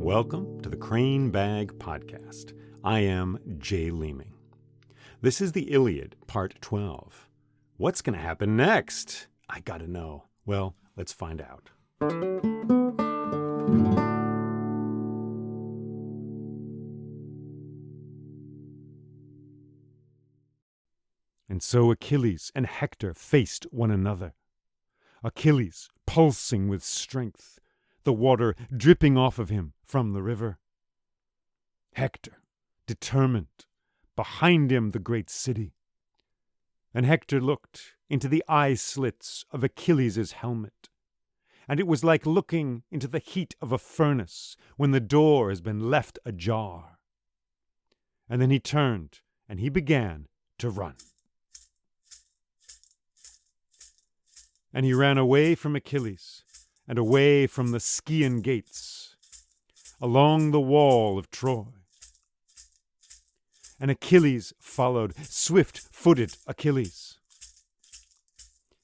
Welcome to the Crane Bag Podcast. I am Jay Leeming. This is the Iliad, Part 12. What's going to happen next? I gotta know. Well, let's find out. And so Achilles and Hector faced one another. Achilles pulsing with strength, the water dripping off of him from the river. Hector, determined, behind him the great city. And Hector looked into the eye slits of Achilles' helmet, and it was like looking into the heat of a furnace when the door has been left ajar. And then he turned, and he began to run. And he ran away from Achilles, and away from the Scaean gates, along the wall of Troy. And Achilles followed, swift-footed Achilles.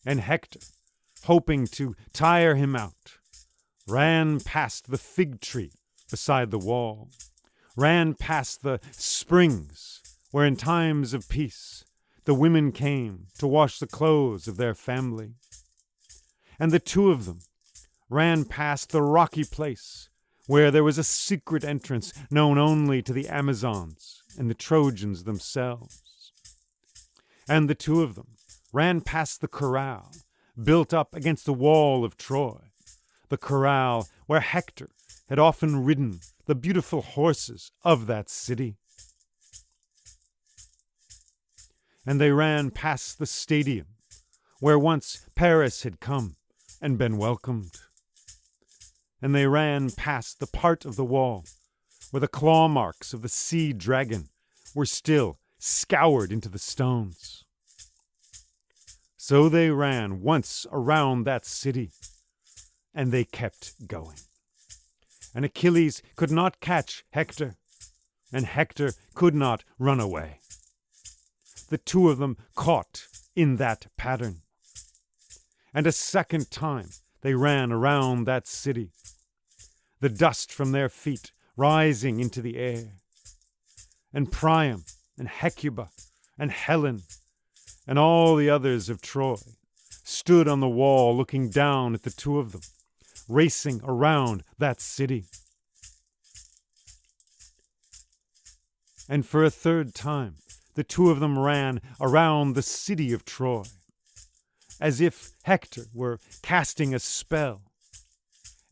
And Hector, hoping to tire him out, ran past the fig tree beside the wall, ran past the springs where in times of peace the women came to wash the clothes of their family. And the two of them ran past the rocky place where there was a secret entrance known only to the Amazons and the Trojans themselves. And the two of them ran past the corral built up against the wall of Troy, the corral where Hector had often ridden the beautiful horses of that city. And they ran past the stadium where once Paris had come and been welcomed. And they ran past the part of the wall where the claw marks of the sea dragon were still scoured into the stones. So they ran once around that city, and they kept going. And Achilles could not catch Hector, and Hector could not run away. The two of them caught in that pattern. And a second time they ran around that city, the dust from their feet rising into the air. And Priam and Hecuba and Helen and all the others of Troy stood on the wall looking down at the two of them, racing around that city. And for a third time, the two of them ran around the city of Troy, as if Hector were casting a spell,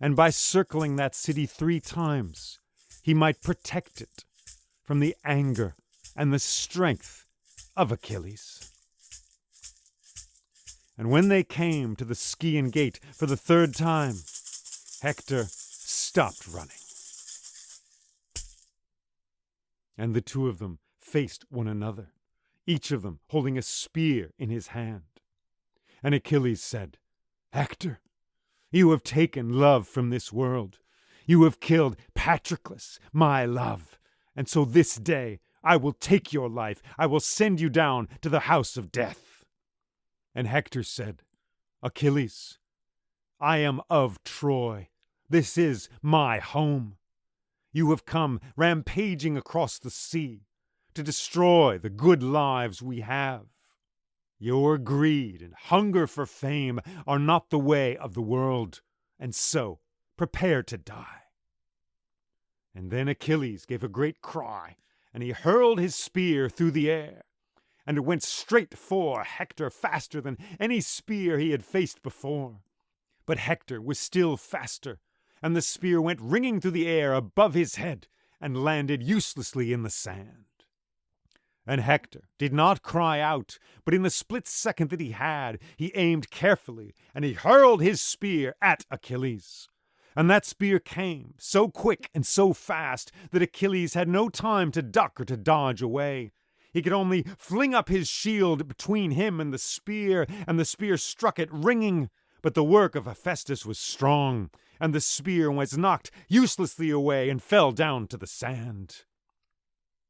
and by circling that city 3 times, he might protect it from the anger and the strength of Achilles. And when they came to the Scaean gate for the 3rd time, Hector stopped running. And the two of them faced one another, each of them holding a spear in his hand. And Achilles said, "Hector, you have taken love from this world. You have killed Patroclus, my love. And so this day I will take your life. I will send you down to the house of death." And Hector said, "Achilles, I am of Troy. This is my home. You have come rampaging across the sea to destroy the good lives we have. Your greed and hunger for fame are not the way of the world, and so prepare to die." And then Achilles gave a great cry, and he hurled his spear through the air, and it went straight for Hector faster than any spear he had faced before. But Hector was still faster, and the spear went ringing through the air above his head and landed uselessly in the sand. And Hector did not cry out, but in the split second that he had, he aimed carefully, and he hurled his spear at Achilles. And that spear came so quick and so fast that Achilles had no time to duck or to dodge away. He could only fling up his shield between him and the spear struck it ringing. But the work of Hephaestus was strong, and the spear was knocked uselessly away and fell down to the sand.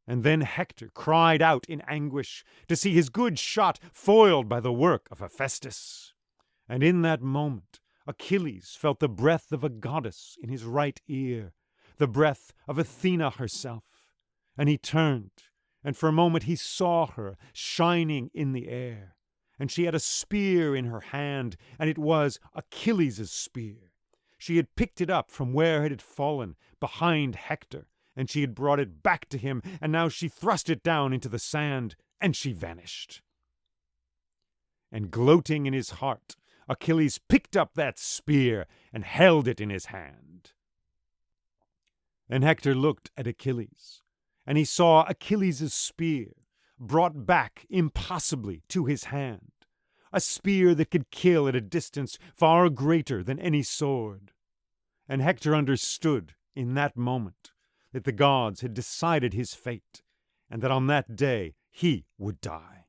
And then Hector cried out in anguish to see his good shot foiled by the work of Hephaestus. And in that moment Achilles felt the breath of a goddess in his right ear, the breath of Athena herself. And he turned, and for a moment he saw her shining in the air. And she had a spear in her hand, and it was Achilles' spear. She had picked it up from where it had fallen, behind Hector, and she had brought it back to him, and now she thrust it down into the sand, and she vanished. And gloating in his heart, Achilles picked up that spear and held it in his hand. And Hector looked at Achilles, and he saw Achilles' spear brought back impossibly to his hand, a spear that could kill at a distance far greater than any sword. And Hector understood in that moment that the gods had decided his fate, and that on that day he would die.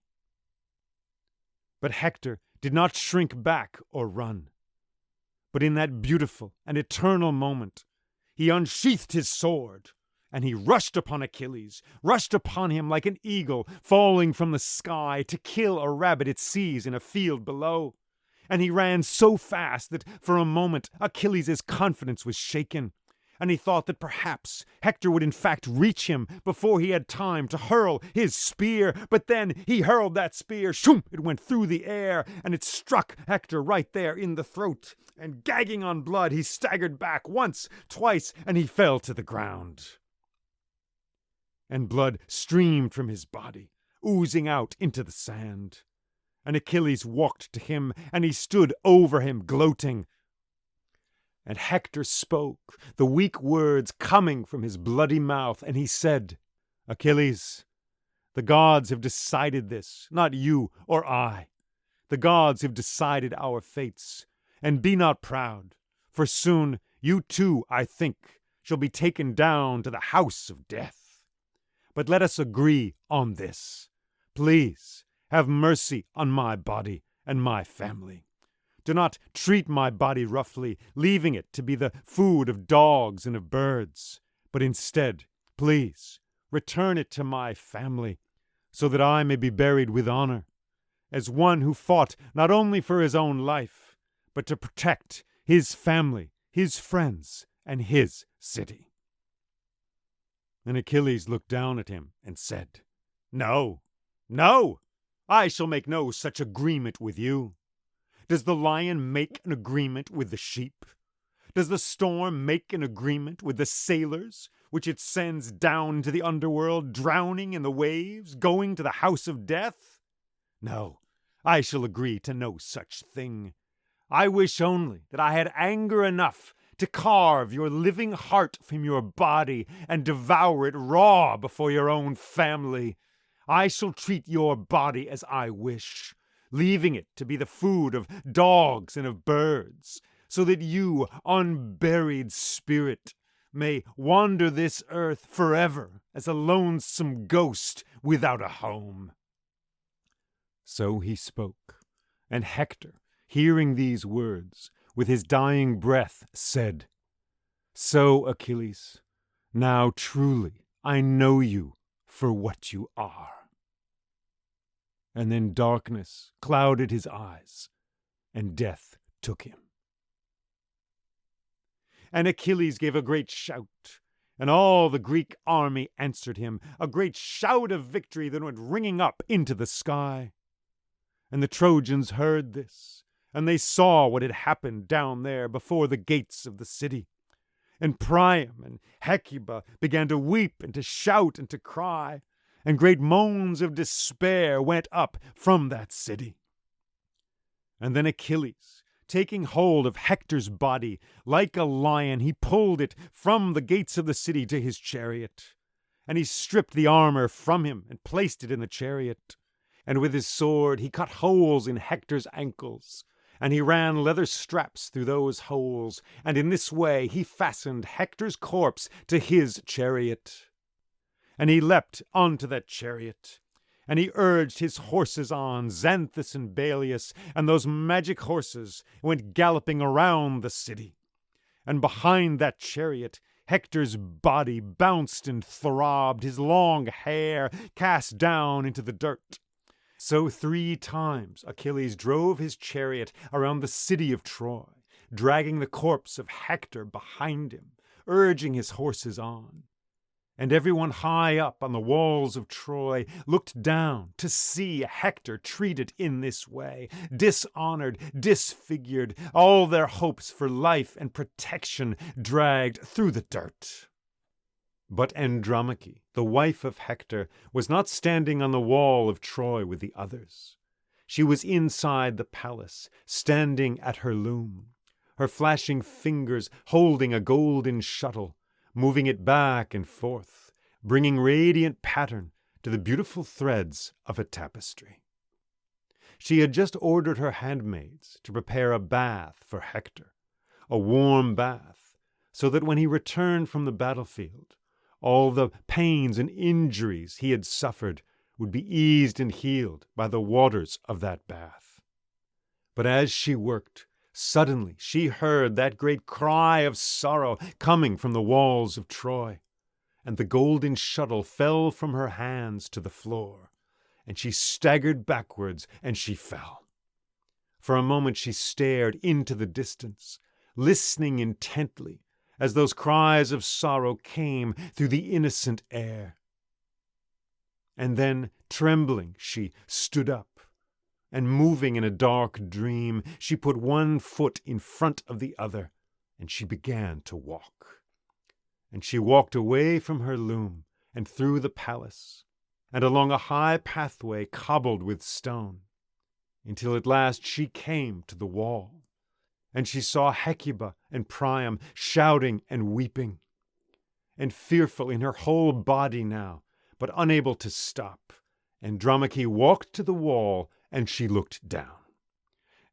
But Hector did not shrink back or run, but in that beautiful and eternal moment he unsheathed his sword, and he rushed upon Achilles, rushed upon him like an eagle falling from the sky to kill a rabbit it sees in a field below. And he ran so fast that for a moment Achilles' confidence was shaken, and he thought that perhaps Hector would in fact reach him before he had time to hurl his spear. But then he hurled that spear, shoom! It went through the air, and it struck Hector right there in the throat. And gagging on blood, he staggered back once, twice, and he fell to the ground. And blood streamed from his body, oozing out into the sand. And Achilles walked to him, and he stood over him, gloating. And Hector spoke, the weak words coming from his bloody mouth, and he said, "Achilles, the gods have decided this, not you or I. The gods have decided our fates. And be not proud, for soon you too, I think, shall be taken down to the house of death. But let us agree on this. Please, have mercy on my body and my family. Do not treat my body roughly, leaving it to be the food of dogs and of birds, but instead, please, return it to my family, so that I may be buried with honor, as one who fought not only for his own life, but to protect his family, his friends, and his city." And Achilles looked down at him and said, "No, no! I shall make no such agreement with you. Does the lion make an agreement with the sheep? Does the storm make an agreement with the sailors, which it sends down into the underworld, drowning in the waves, going to the house of death? No, I shall agree to no such thing. I wish only that I had anger enough to carve your living heart from your body and devour it raw before your own family. I shall treat your body as I wish, leaving it to be the food of dogs and of birds, so that you, unburied spirit, may wander this earth forever as a lonesome ghost without a home." So he spoke, and Hector, hearing these words, with his dying breath, said, "So, Achilles, now truly I know you for what you are." And then darkness clouded his eyes, and death took him. And Achilles gave a great shout, and all the Greek army answered him, a great shout of victory that went ringing up into the sky. And the Trojans heard this, and they saw what had happened down there before the gates of the city. And Priam and Hecuba began to weep and to shout and to cry, and great moans of despair went up from that city. And then Achilles, taking hold of Hector's body, like a lion, he pulled it from the gates of the city to his chariot. And he stripped the armor from him and placed it in the chariot. And with his sword he cut holes in Hector's ankles, and he ran leather straps through those holes, and in this way he fastened Hector's corpse to his chariot. And he leapt onto that chariot, and he urged his horses on, Xanthus and Balius, and those magic horses went galloping around the city. And behind that chariot Hector's body bounced and throbbed, his long hair cast down into the dirt. So 3 times Achilles drove his chariot around the city of Troy, dragging the corpse of Hector behind him, urging his horses on. And everyone high up on the walls of Troy looked down to see Hector treated in this way, dishonored, disfigured, all their hopes for life and protection dragged through the dirt. But Andromache, the wife of Hector, was not standing on the wall of Troy with the others. She was inside the palace, standing at her loom, her flashing fingers holding a golden shuttle, moving it back and forth, bringing radiant pattern to the beautiful threads of a tapestry. She had just ordered her handmaids to prepare a bath for Hector, a warm bath, so that when he returned from the battlefield, all the pains and injuries he had suffered would be eased and healed by the waters of that bath. But as she worked, suddenly she heard that great cry of sorrow coming from the walls of Troy, and the golden shuttle fell from her hands to the floor, and she staggered backwards and she fell. For a moment she stared into the distance, listening intently as those cries of sorrow came through the innocent air. And then, trembling, she stood up, and moving in a dark dream, she put one foot in front of the other, and she began to walk. And she walked away from her loom, and through the palace, and along a high pathway cobbled with stone, until at last she came to the wall, and she saw Hecuba and Priam shouting and weeping, and fearful in her whole body now, but unable to stop, Andromache walked to the wall, and she looked down.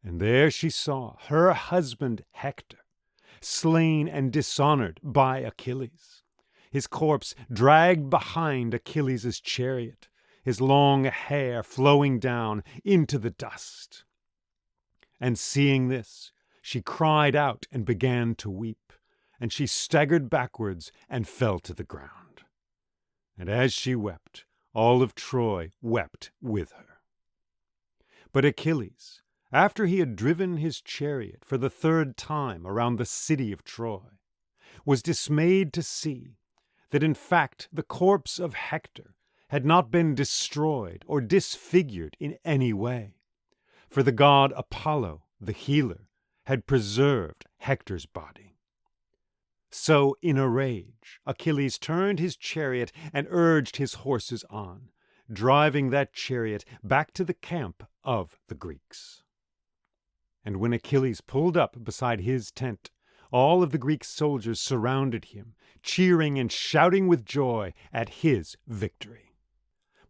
And there she saw her husband Hector, slain and dishonored by Achilles, his corpse dragged behind Achilles' chariot, his long hair flowing down into the dust. And seeing this, she cried out and began to weep, and she staggered backwards and fell to the ground. And as she wept, all of Troy wept with her. But Achilles, after he had driven his chariot for the third time around the city of Troy, was dismayed to see that in fact the corpse of Hector had not been destroyed or disfigured in any way, for the god Apollo, the healer, had preserved Hector's body. So, in a rage, Achilles turned his chariot and urged his horses on, driving that chariot back to the camp of the Greeks. And when Achilles pulled up beside his tent, all of the Greek soldiers surrounded him, cheering and shouting with joy at his victory.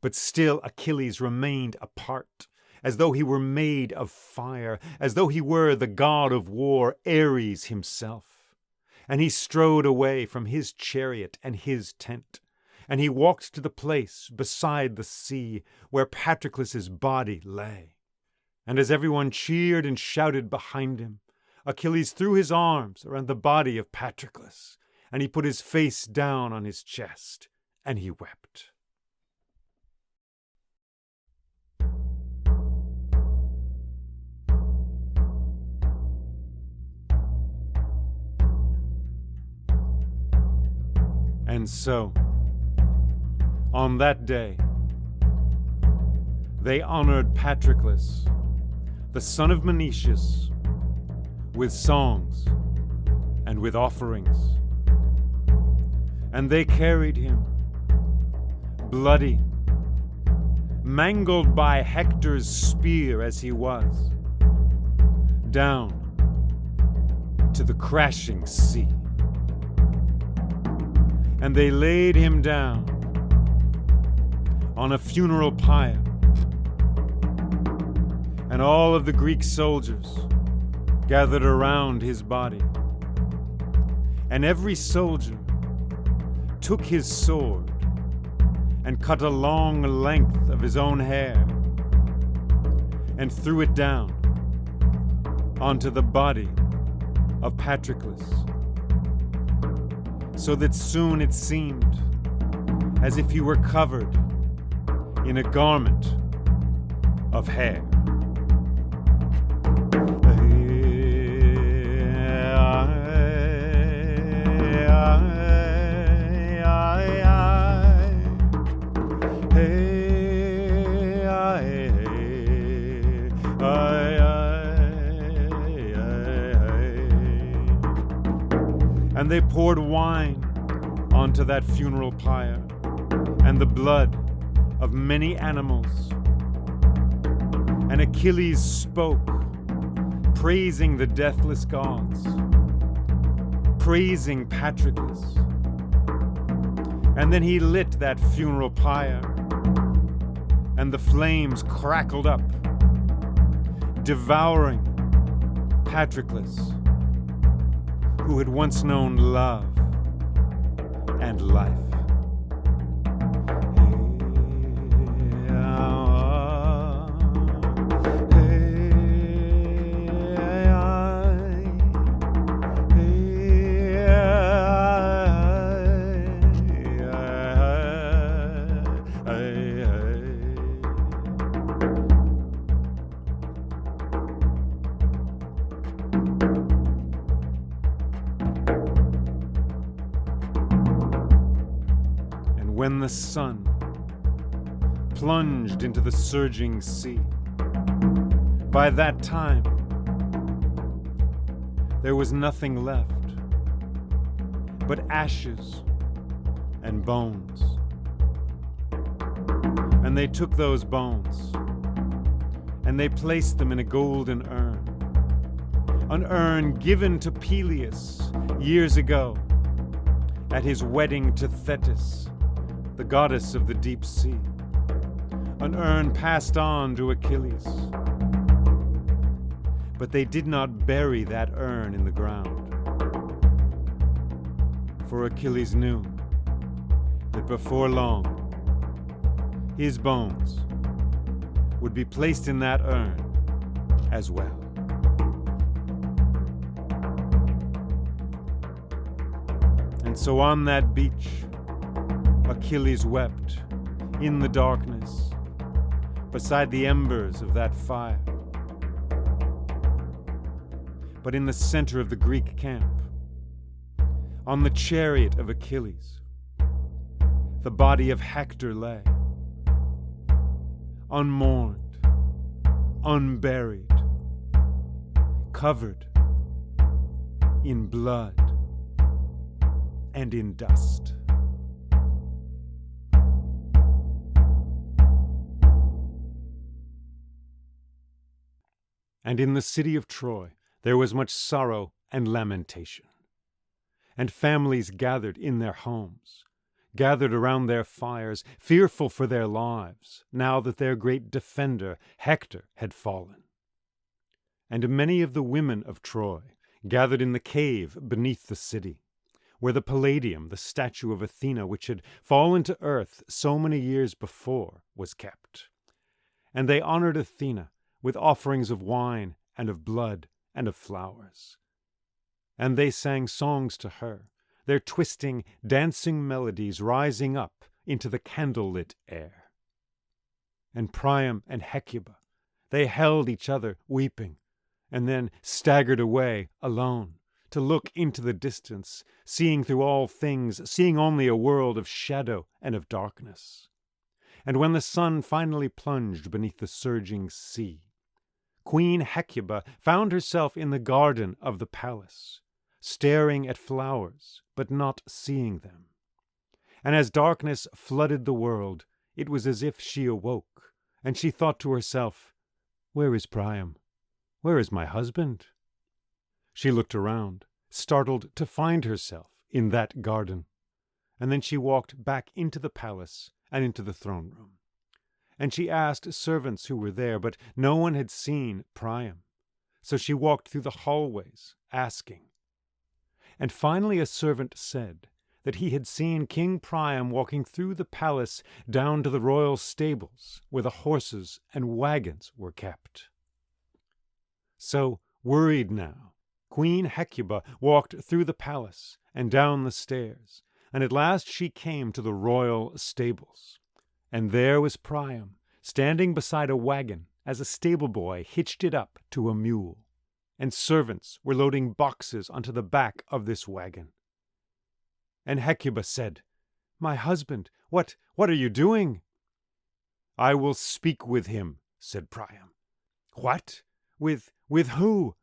But still Achilles remained apart, as though he were made of fire, as though he were the god of war, Ares himself. And he strode away from his chariot and his tent, and he walked to the place beside the sea where Patroclus' body lay. And as everyone cheered and shouted behind him, Achilles threw his arms around the body of Patroclus, and he put his face down on his chest, and he wept. And so, on that day, they honored Patroclus, the son of Menoetius, with songs and with offerings. And they carried him, bloody, mangled by Hector's spear as he was, down to the crashing sea. And they laid him down on a funeral pyre, and all of the Greek soldiers gathered around his body. And every soldier took his sword and cut a long length of his own hair and threw it down onto the body of Patroclus, so that soon it seemed as if he were covered in a garment of hair. And they poured wine onto that funeral pyre, and the blood of many animals. And Achilles spoke, praising the deathless gods, praising Patroclus. And then he lit that funeral pyre, and the flames crackled up, devouring Patroclus, who had once known love and life. When the sun plunged into the surging sea, by that time there was nothing left but ashes and bones. And they took those bones and they placed them in a golden urn, an urn given to Peleus years ago at his wedding to Thetis, the goddess of the deep sea, an urn passed on to Achilles. But they did not bury that urn in the ground, for Achilles knew that before long his bones would be placed in that urn as well. And so on that beach, Achilles wept in the darkness beside the embers of that fire. But in the center of the Greek camp, on the chariot of Achilles, the body of Hector lay, unmourned, unburied, covered in blood and in dust. And in the city of Troy there was much sorrow and lamentation. And families gathered in their homes, gathered around their fires, fearful for their lives, now that their great defender Hector had fallen. And many of the women of Troy gathered in the cave beneath the city, where the Palladium, the statue of Athena, which had fallen to earth so many years before, was kept. And they honored Athena with offerings of wine and of blood and of flowers. And they sang songs to her, their twisting, dancing melodies rising up into the candlelit air. And Priam and Hecuba, they held each other weeping, and then staggered away alone to look into the distance, seeing through all things, seeing only a world of shadow and of darkness. And when the sun finally plunged beneath the surging sea, Queen Hecuba found herself in the garden of the palace, staring at flowers, but not seeing them. And as darkness flooded the world, it was as if she awoke, and she thought to herself, "Where is Priam? Where is my husband?" She looked around, startled to find herself in that garden, and then she walked back into the palace and into the throne room. And she asked servants who were there, but no one had seen Priam. So she walked through the hallways, asking. And finally a servant said that he had seen King Priam walking through the palace down to the royal stables, where the horses and wagons were kept. So, worried now, Queen Hecuba walked through the palace and down the stairs, and at last she came to the royal stables. And there was Priam, standing beside a wagon as a stable boy hitched it up to a mule, and servants were loading boxes onto the back of this wagon. And Hecuba said, "My husband, what are you doing?" "I will speak with him," said Priam. "What? With who?"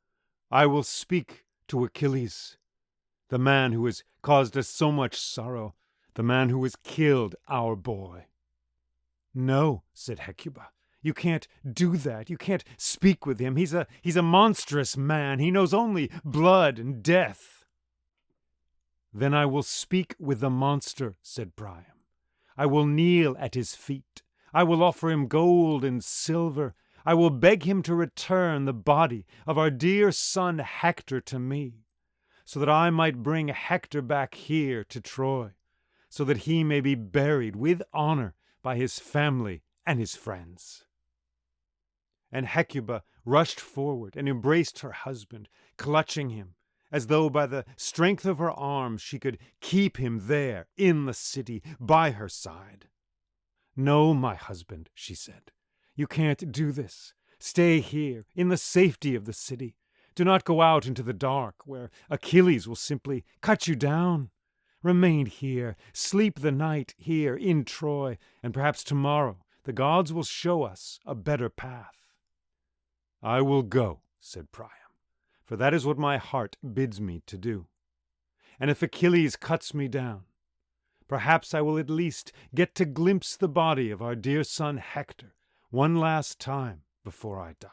"I will speak to Achilles." the man who has caused us so much sorrow, the man who has killed our boy." "No," said Hecuba. "You can't do that. You can't speak with him. He's a monstrous man. He knows only blood and death." "Then I will speak with the monster," said Priam. "I will kneel at his feet. I will offer him gold and silver. I will beg him to return the body of our dear son Hector to me, so that I might bring Hector back here to Troy, so that he may be buried with honor by his family and his friends." And Hecuba rushed forward and embraced her husband, clutching him, as though by the strength of her arms she could keep him there in the city by her side. "No, my husband," she said, "you can't do this. Stay here in the safety of the city. Do not go out into the dark, where Achilles will simply cut you down. Remain here, sleep the night here in Troy, and perhaps tomorrow the gods will show us a better path." "I will go," said Priam, "for that is what my heart bids me to do. And if Achilles cuts me down, perhaps I will at least get to glimpse the body of our dear son Hector one last time before I die."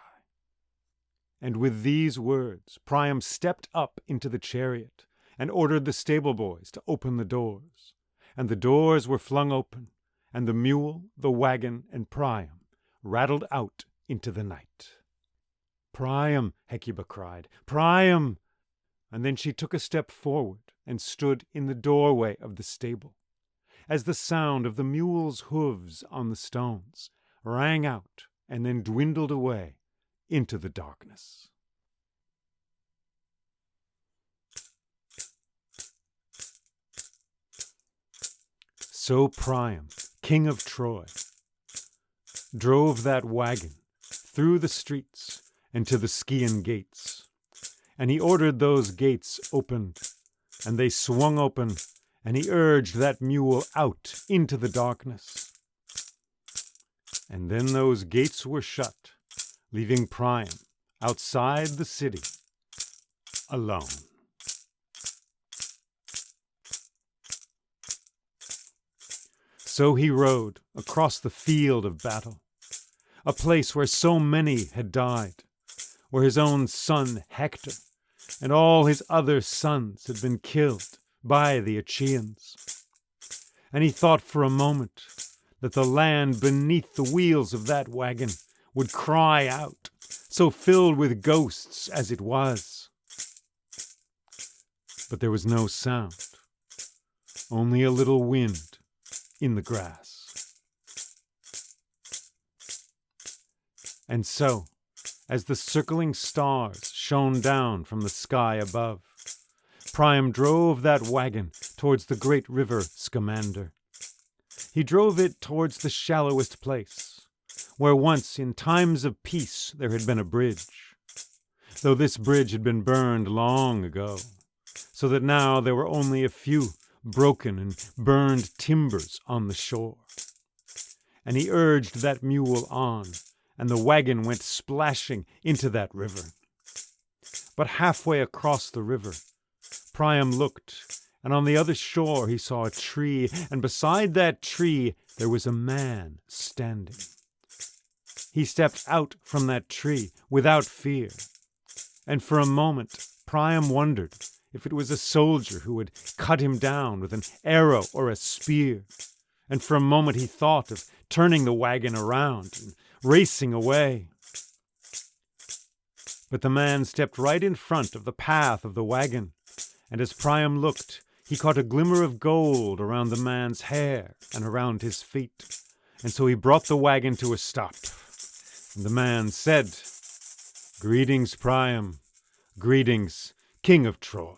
And with these words Priam stepped up into the chariot and ordered the stable boys to open the doors. And the doors were flung open, and the mule, the wagon, and Priam rattled out into the night. "Priam!" Hecuba cried. "Priam!" And then she took a step forward and stood in the doorway of the stable, as the sound of the mule's hooves on the stones rang out and then dwindled away into the darkness. So Priam, king of Troy, drove that wagon through the streets and to the Scaean gates. And he ordered those gates opened, and they swung open, and he urged that mule out into the darkness. And then those gates were shut, leaving Priam outside the city alone. So he rode across the field of battle, a place where so many had died, where his own son Hector and all his other sons had been killed by the Achaeans. And he thought for a moment that the land beneath the wheels of that wagon would cry out, so filled with ghosts as it was. But there was no sound, only a little wind in the grass. And so, as the circling stars shone down from the sky above, Priam drove that wagon towards the great river Scamander. He drove it towards the shallowest place, where once in times of peace there had been a bridge, though this bridge had been burned long ago, so that now there were only a few broken and burned timbers on the shore. And he urged that mule on, and the wagon went splashing into that river. But halfway across the river, Priam looked, and on the other shore he saw a tree, and beside that tree there was a man standing. He stepped out from that tree without fear, and for a moment Priam wondered if it was a soldier who had cut him down with an arrow or a spear, and for a moment he thought of turning the wagon around and racing away. But the man stepped right in front of the path of the wagon, and as Priam looked, he caught a glimmer of gold around the man's hair and around his feet, and so he brought the wagon to a stop. And the man said, "Greetings, Priam. Greetings, King of Troy.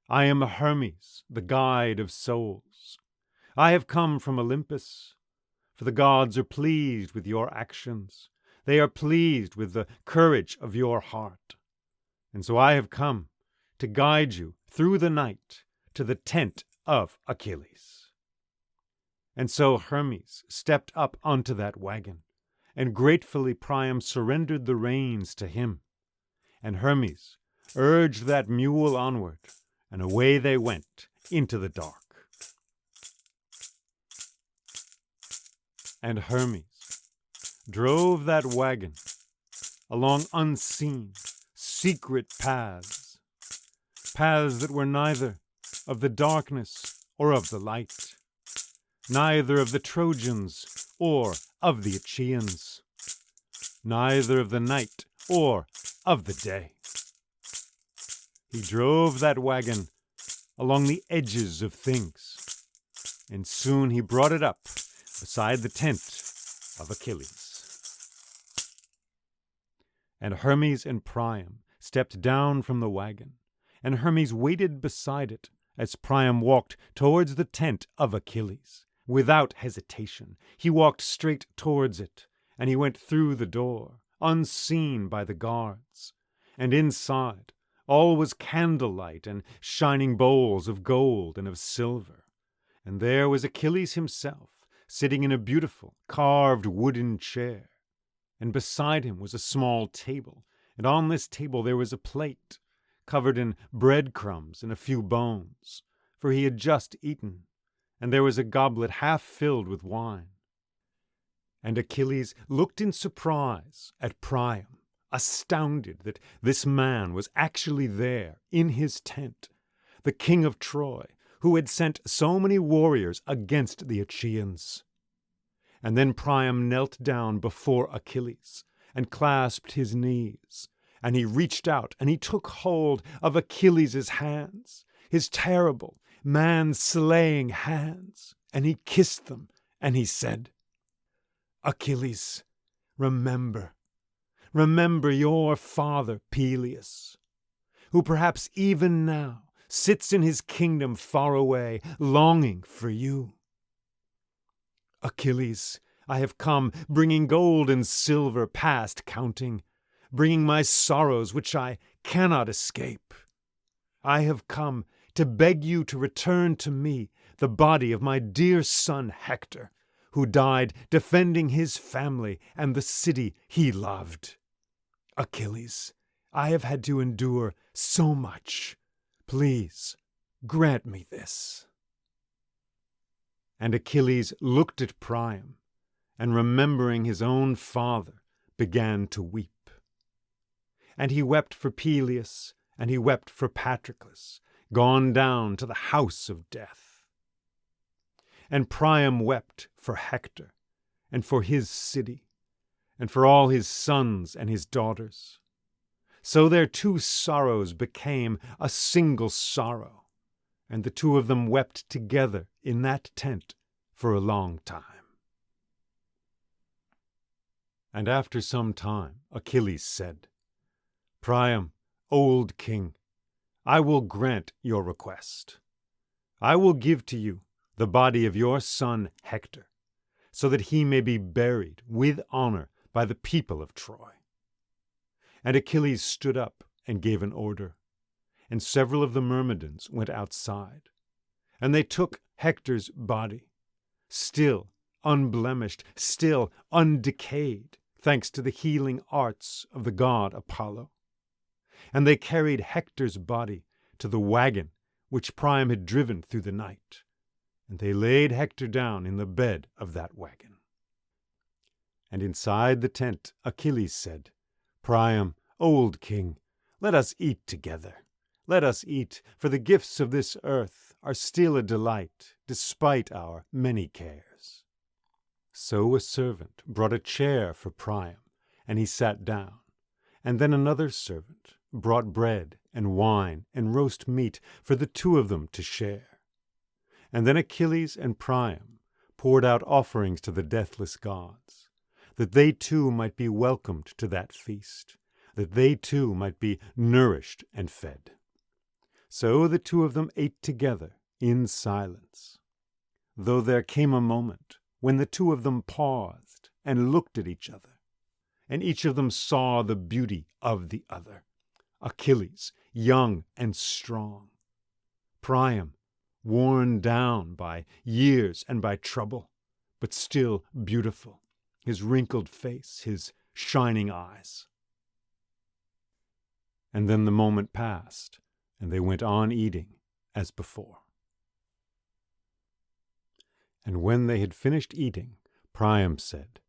I am Hermes, the guide of souls. I have come from Olympus, for the gods are pleased with your actions. They are pleased with the courage of your heart. And so I have come to guide you through the night to the tent of Achilles." And so Hermes stepped up onto that wagon, and gratefully Priam surrendered the reins to him. And Hermes urged that mule onward, and away they went into the dark. And Hermes drove that wagon along unseen, secret paths, paths that were neither of the darkness or of the light, neither of the Trojans or of the Achaeans, neither of the night or of the day. He drove that wagon along the edges of things, and soon he brought it up beside the tent of Achilles. And Hermes and Priam stepped down from the wagon, and Hermes waited beside it as Priam walked towards the tent of Achilles. Without hesitation, he walked straight towards it, and he went through the door, unseen by the guards. And inside, all was candlelight and shining bowls of gold and of silver. And there was Achilles himself, sitting in a beautiful carved wooden chair. And beside him was a small table, and on this table there was a plate, covered in breadcrumbs and a few bones, for he had just eaten, and there was a goblet half filled with wine. And Achilles looked in surprise at Priam, astounded that this man was actually there in his tent, the king of Troy, who had sent so many warriors against the Achaeans. And then Priam knelt down before Achilles and clasped his knees, and he reached out and he took hold of Achilles' hands, his terrible, man-slaying hands, and he kissed them, and he said, "Achilles, remember your father Peleus, who perhaps even now sits in his kingdom far away, longing for you. Achilles, I have come, bringing gold and silver past counting, bringing my sorrows which I cannot escape. I have come to beg you to return to me the body of my dear son Hector, who died defending his family and the city he loved. Achilles, I have had to endure so much. Please, grant me this." And Achilles looked at Priam, and remembering his own father, began to weep. And he wept for Peleus, and he wept for Patroclus, gone down to the house of death. And Priam wept for Hector, and for his city, and for all his sons and his daughters. So their two sorrows became a single sorrow, and the two of them wept together in that tent for a long time. And after some time Achilles said, "Priam, old king, I will grant your request. I will give to you the body of your son Hector, so that he may be buried with honor by the people of Troy." And Achilles stood up and gave an order, and several of the Myrmidons went outside, and they took Hector's body, still unblemished, still undecayed, thanks to the healing arts of the god Apollo. And they carried Hector's body to the wagon which Priam had driven through the night, and they laid Hector down in the bed of that wagon. And inside the tent Achilles said, "Priam, old king, let us eat together. Let us eat, for the gifts of this earth are still a delight, despite our many cares." So a servant brought a chair for Priam, and he sat down. And then another servant brought bread and wine and roast meat for the two of them to share. And then Achilles and Priam poured out offerings to the deathless gods, that they too might be welcomed to that feast, that they too might be nourished and fed. So the two of them ate together in silence, though there came a moment when the two of them paused and looked at each other, and each of them saw the beauty of the other. Achilles, young and strong; Priam, worn down by years and by trouble, but still beautiful, his wrinkled face, his shining eyes. And then the moment passed, and they went on eating as before. And when they had finished eating, Priam said,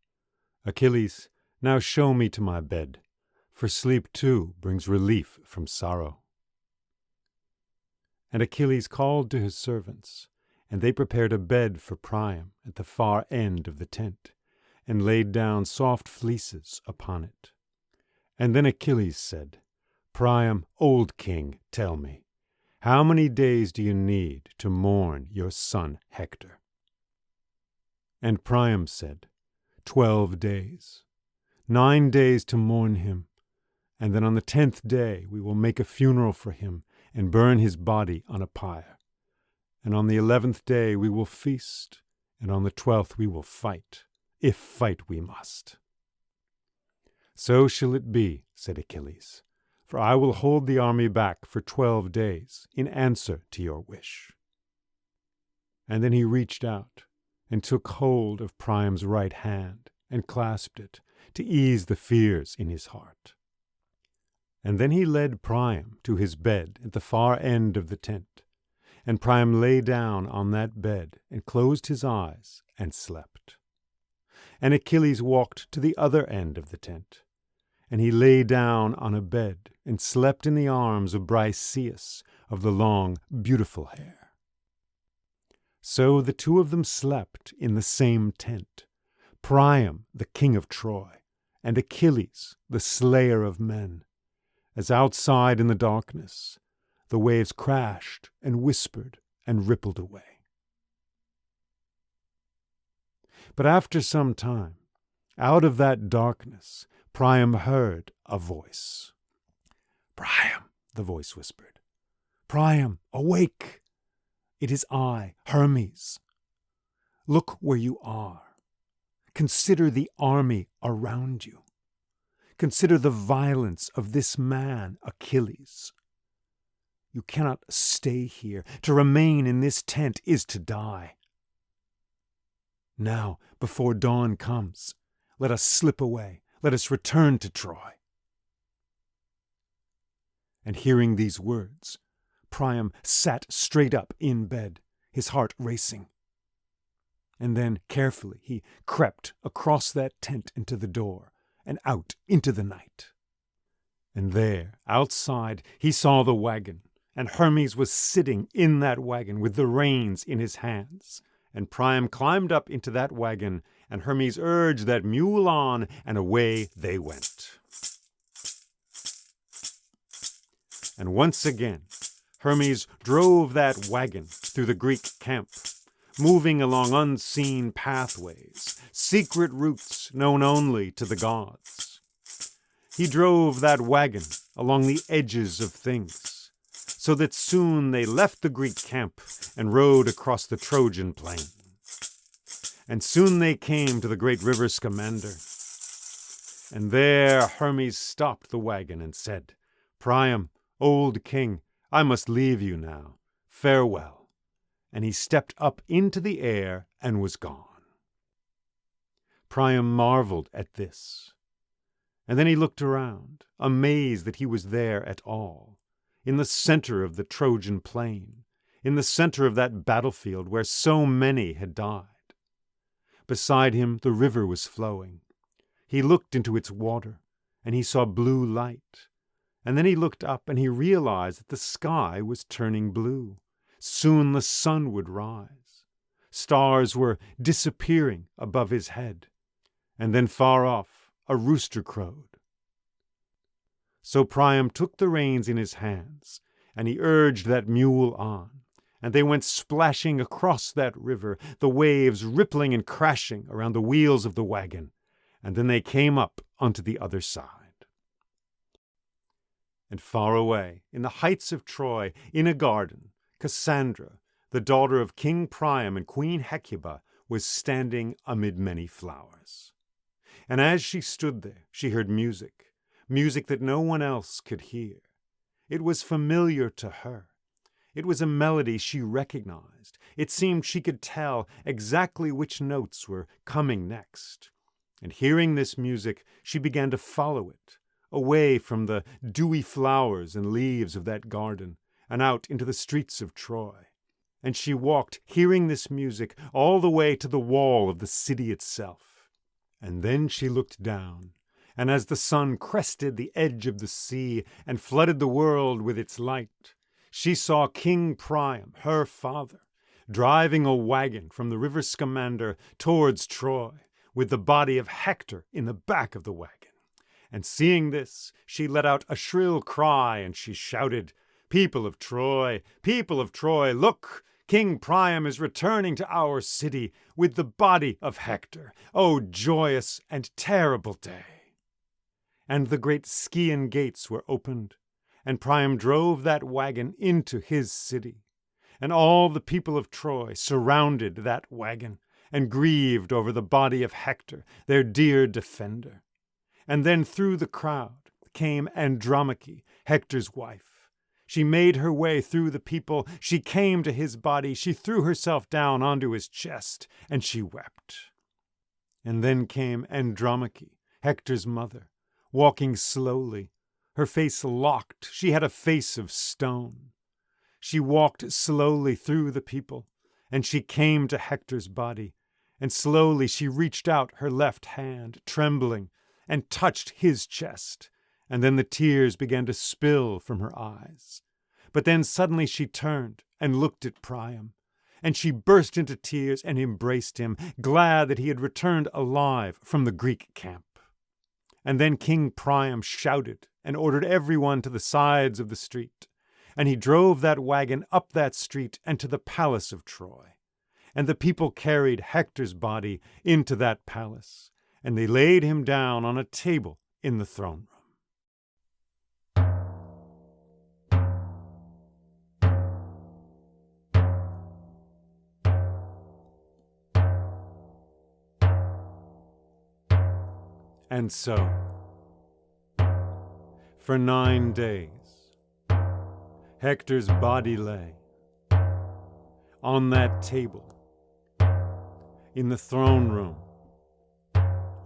Achilles, now show me to my bed, for sleep too brings relief from sorrow. And Achilles called to his servants, and they prepared a bed for Priam at the far end of the tent, and laid down soft fleeces upon it. And then Achilles said, Priam, old king, tell me, how many days do you need to mourn your son Hector? And Priam said, 12 days, 9 days to mourn him, and then on the 10th day we will make a funeral for him and burn his body on a pyre. And on the 11th day we will feast, and on the 12th we will fight, if fight we must. So shall it be, said Achilles, for I will hold the army back for 12 days in answer to your wish. And then he reached out and took hold of Priam's right hand and clasped it to ease the fears in his heart. And then he led Priam to his bed at the far end of the tent, and Priam lay down on that bed and closed his eyes and slept. And Achilles walked to the other end of the tent, and he lay down on a bed and slept in the arms of Briseis of the long, beautiful hair. So the two of them slept in the same tent, Priam, the king of Troy, and Achilles, the slayer of men, as outside in the darkness the waves crashed and whispered and rippled away. But after some time, out of that darkness, Priam heard a voice. Priam, the voice whispered. Priam, awake! It is I, Hermes. Look where you are. Consider the army around you. Consider the violence of this man, Achilles. You cannot stay here. To remain in this tent is to die. Now, before dawn comes, let us slip away. Let us return to Troy. And hearing these words, Priam sat straight up in bed, his heart racing. And then, carefully, he crept across that tent into the door and out into the night. And there, outside, he saw the wagon, and Hermes was sitting in that wagon with the reins in his hands. And Priam climbed up into that wagon, and Hermes urged that mule on, and away they went. And once again, Hermes drove that wagon through the Greek camp, moving along unseen pathways, secret routes known only to the gods. He drove that wagon along the edges of things, so that soon they left the Greek camp and rode across the Trojan plain. And soon they came to the great river Scamander. And there Hermes stopped the wagon and said, Priam, old king, I must leave you now. Farewell. And he stepped up into the air and was gone. Priam marveled at this. And then he looked around, amazed that he was there at all, in the center of the Trojan plain, in the center of that battlefield where so many had died. Beside him the river was flowing. He looked into its water, and he saw blue light. And then he looked up, and he realized that the sky was turning blue. Soon the sun would rise. Stars were disappearing above his head. And then far off, a rooster crowed. So Priam took the reins in his hands, and he urged that mule on. And they went splashing across that river, the waves rippling and crashing around the wheels of the wagon. And then they came up onto the other side. And far away, in the heights of Troy, in a garden, Cassandra, the daughter of King Priam and Queen Hecuba, was standing amid many flowers. And as she stood there, she heard music, music that no one else could hear. It was familiar to her. It was a melody she recognized. It seemed she could tell exactly which notes were coming next. And hearing this music, she began to follow it, away from the dewy flowers and leaves of that garden, and out into the streets of Troy. And she walked, hearing this music, all the way to the wall of the city itself. And then she looked down, and as the sun crested the edge of the sea and flooded the world with its light, she saw King Priam, her father, driving a wagon from the river Scamander towards Troy, with the body of Hector in the back of the wagon. And seeing this, she let out a shrill cry, and she shouted, people of Troy, look! King Priam is returning to our city with the body of Hector. O joyous and terrible day! And the great Scaean gates were opened, and Priam drove that wagon into his city. And all the people of Troy surrounded that wagon, and grieved over the body of Hector, their dear defender. And then through the crowd came Andromache, Hector's wife. She made her way through the people. She came to his body. She threw herself down onto his chest, and she wept. And then came Andromache, Hector's mother, walking slowly, her face locked. She had a face of stone. She walked slowly through the people, and she came to Hector's body, and slowly she reached out her left hand, trembling, and touched his chest, and then the tears began to spill from her eyes. But then suddenly she turned and looked at Priam, and she burst into tears and embraced him, glad that he had returned alive from the Greek camp. And then King Priam shouted and ordered everyone to the sides of the street, and he drove that wagon up that street and to the palace of Troy. And the people carried Hector's body into that palace, and they laid him down on a table in the throne room. And so, for 9 days, Hector's body lay on that table in the throne room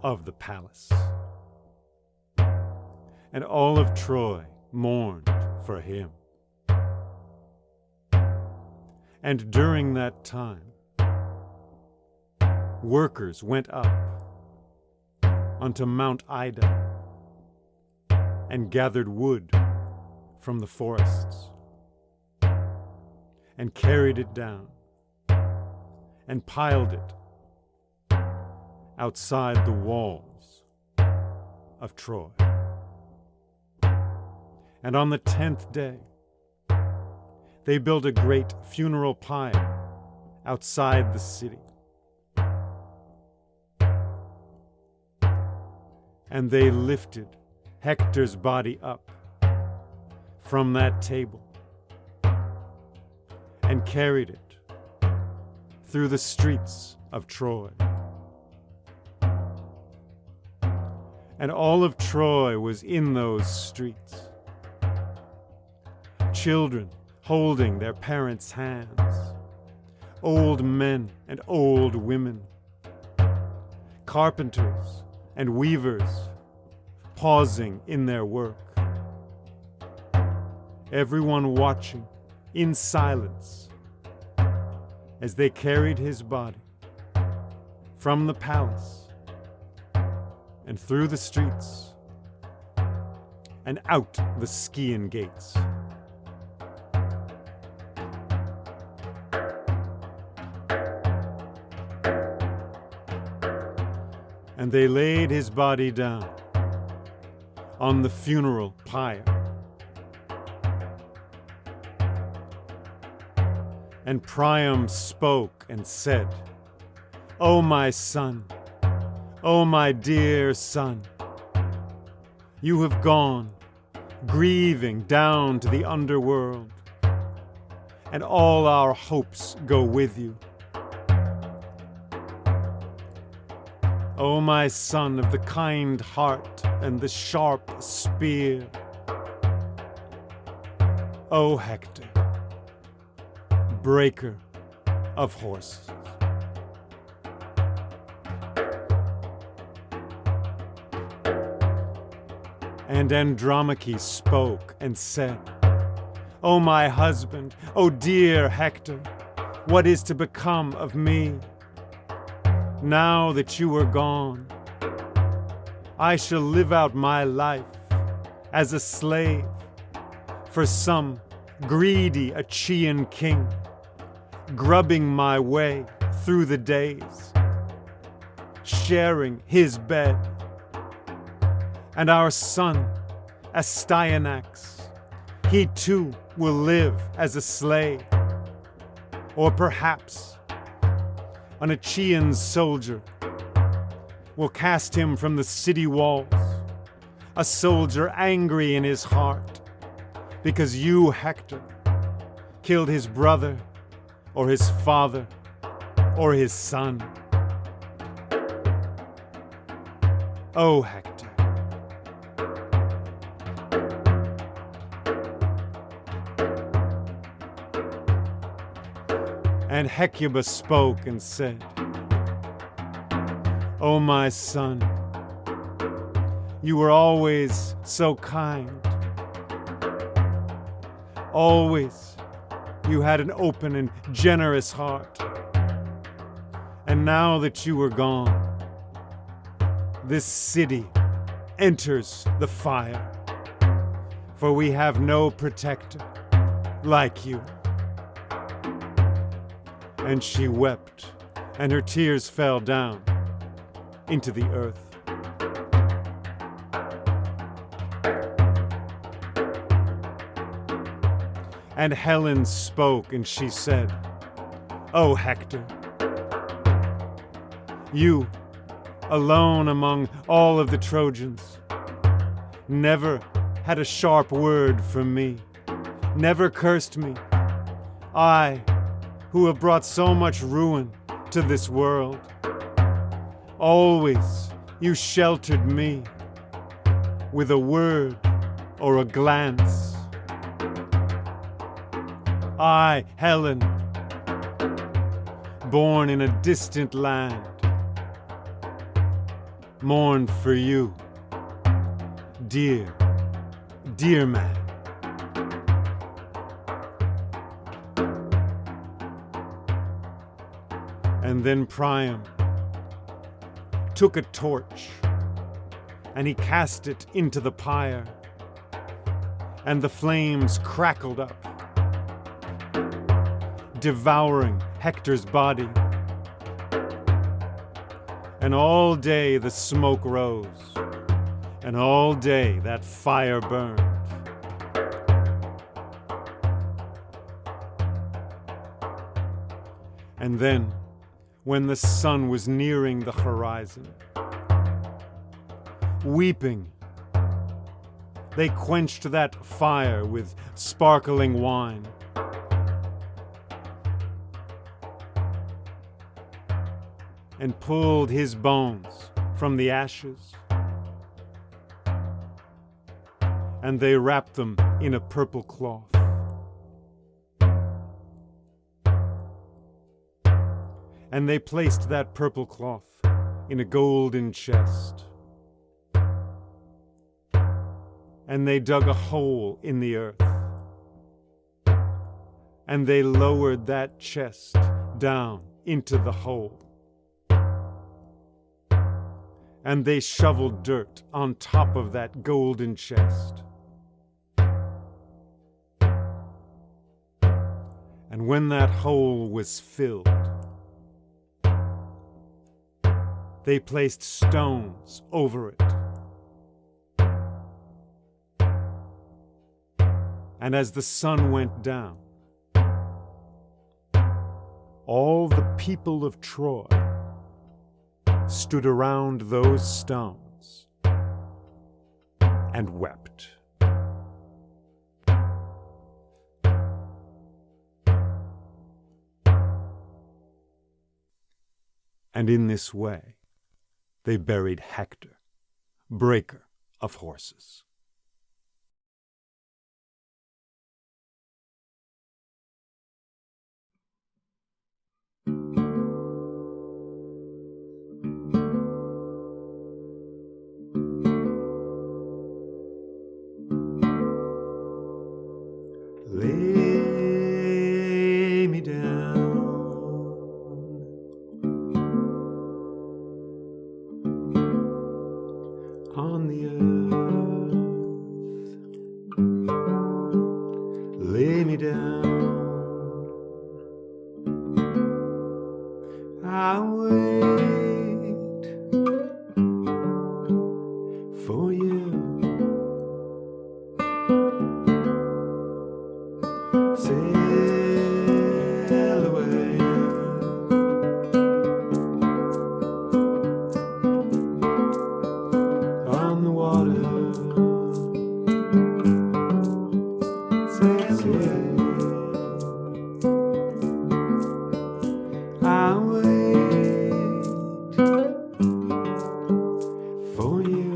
of the palace. And all of Troy mourned for him. And during that time, workers went up onto Mount Ida and gathered wood from the forests and carried it down and piled it outside the walls of Troy. And on the 10th day, they built a great funeral pyre outside the city. And they lifted Hector's body up from that table and carried it through the streets of Troy. And all of Troy was in those streets. Children holding their parents' hands, old men and old women, carpenters and weavers pausing in their work, everyone watching in silence as they carried his body from the palace and through the streets and out the Scaean gates. And they laid his body down on the funeral pyre. And Priam spoke and said, "O my son, O my dear son, you have gone, grieving down to the underworld, and all our hopes go with you. O my son of the kind heart and the sharp spear, O Hector, breaker of horses." And Andromache spoke and said, O my husband, O dear Hector, what is to become of me? Now that you are gone, I shall live out my life as a slave for some greedy Achaean king, grubbing my way through the days, sharing his bed. And our son, Astyanax, he too will live as a slave. Or perhaps an Achaean soldier will cast him from the city walls, a soldier angry in his heart because you, Hector, killed his brother or his father or his son. Oh, Hector. And Hecuba spoke and said, O my son, you were always so kind. Always you had an open and generous heart. And now that you are gone, this city enters the fire, for we have no protector like you. And she wept, and her tears fell down into the earth. And Helen spoke, and she said, O Hector, you, alone among all of the Trojans, never had a sharp word from me, never cursed me. I, who have brought so much ruin to this world. Always you sheltered me with a word or a glance. I, Helen, born in a distant land, mourned for you, dear, dear man. And then Priam took a torch, and he cast it into the pyre, and the flames crackled up, devouring Hector's body. And all day the smoke rose, and all day that fire burned. And then, when the sun was nearing the horizon, weeping, they quenched that fire with sparkling wine. And pulled his bones from the ashes, and they wrapped them in a purple cloth. And they placed that purple cloth in a golden chest. And they dug a hole in the earth. And they lowered that chest down into the hole. And they shoveled dirt on top of that golden chest. And when that hole was filled, they placed stones over it. And as the sun went down, all the people of Troy stood around those stones and wept. And in this way, they buried Hector, breaker of horses. I wait for you. Sail away on the water. Sail away. I wait for you.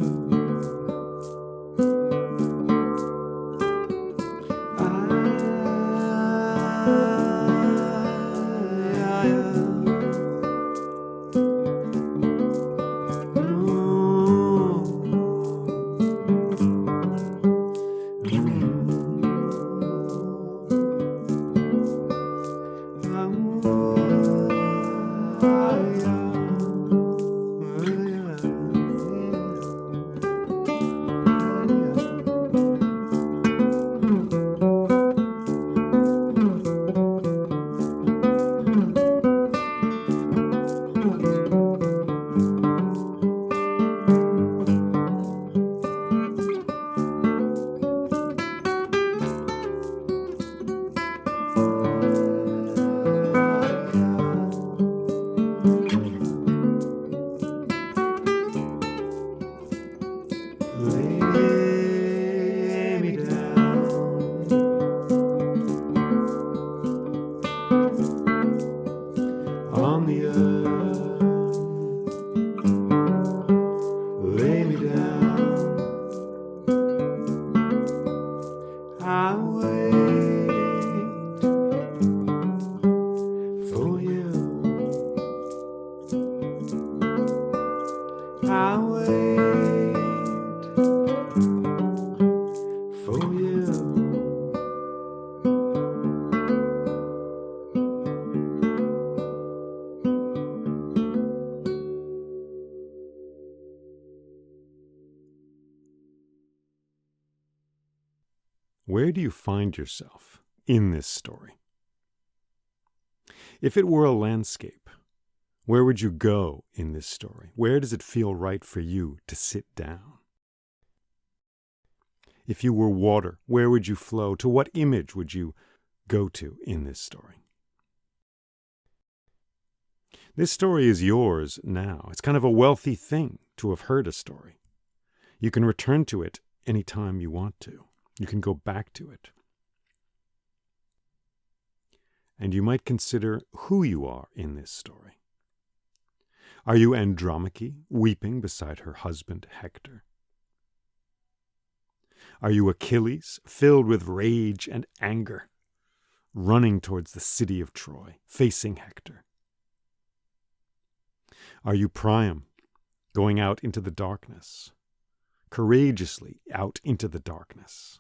Lay me down on the earth. Lay me down. I wait for you. I wait for you. Where do you find yourself in this story? If it were a landscape, where would you go in this story? Where does it feel right for you to sit down? If you were water, where would you flow? To what image would you go to in this story? This story is yours now. It's kind of a wealthy thing to have heard a story. You can return to it anytime you want to. You can go back to it. And you might consider who you are in this story. Are you Andromache, weeping beside her husband Hector? Are you Achilles, filled with rage and anger, running towards the city of Troy, facing Hector? Are you Priam, going out into the darkness, courageously out into the darkness?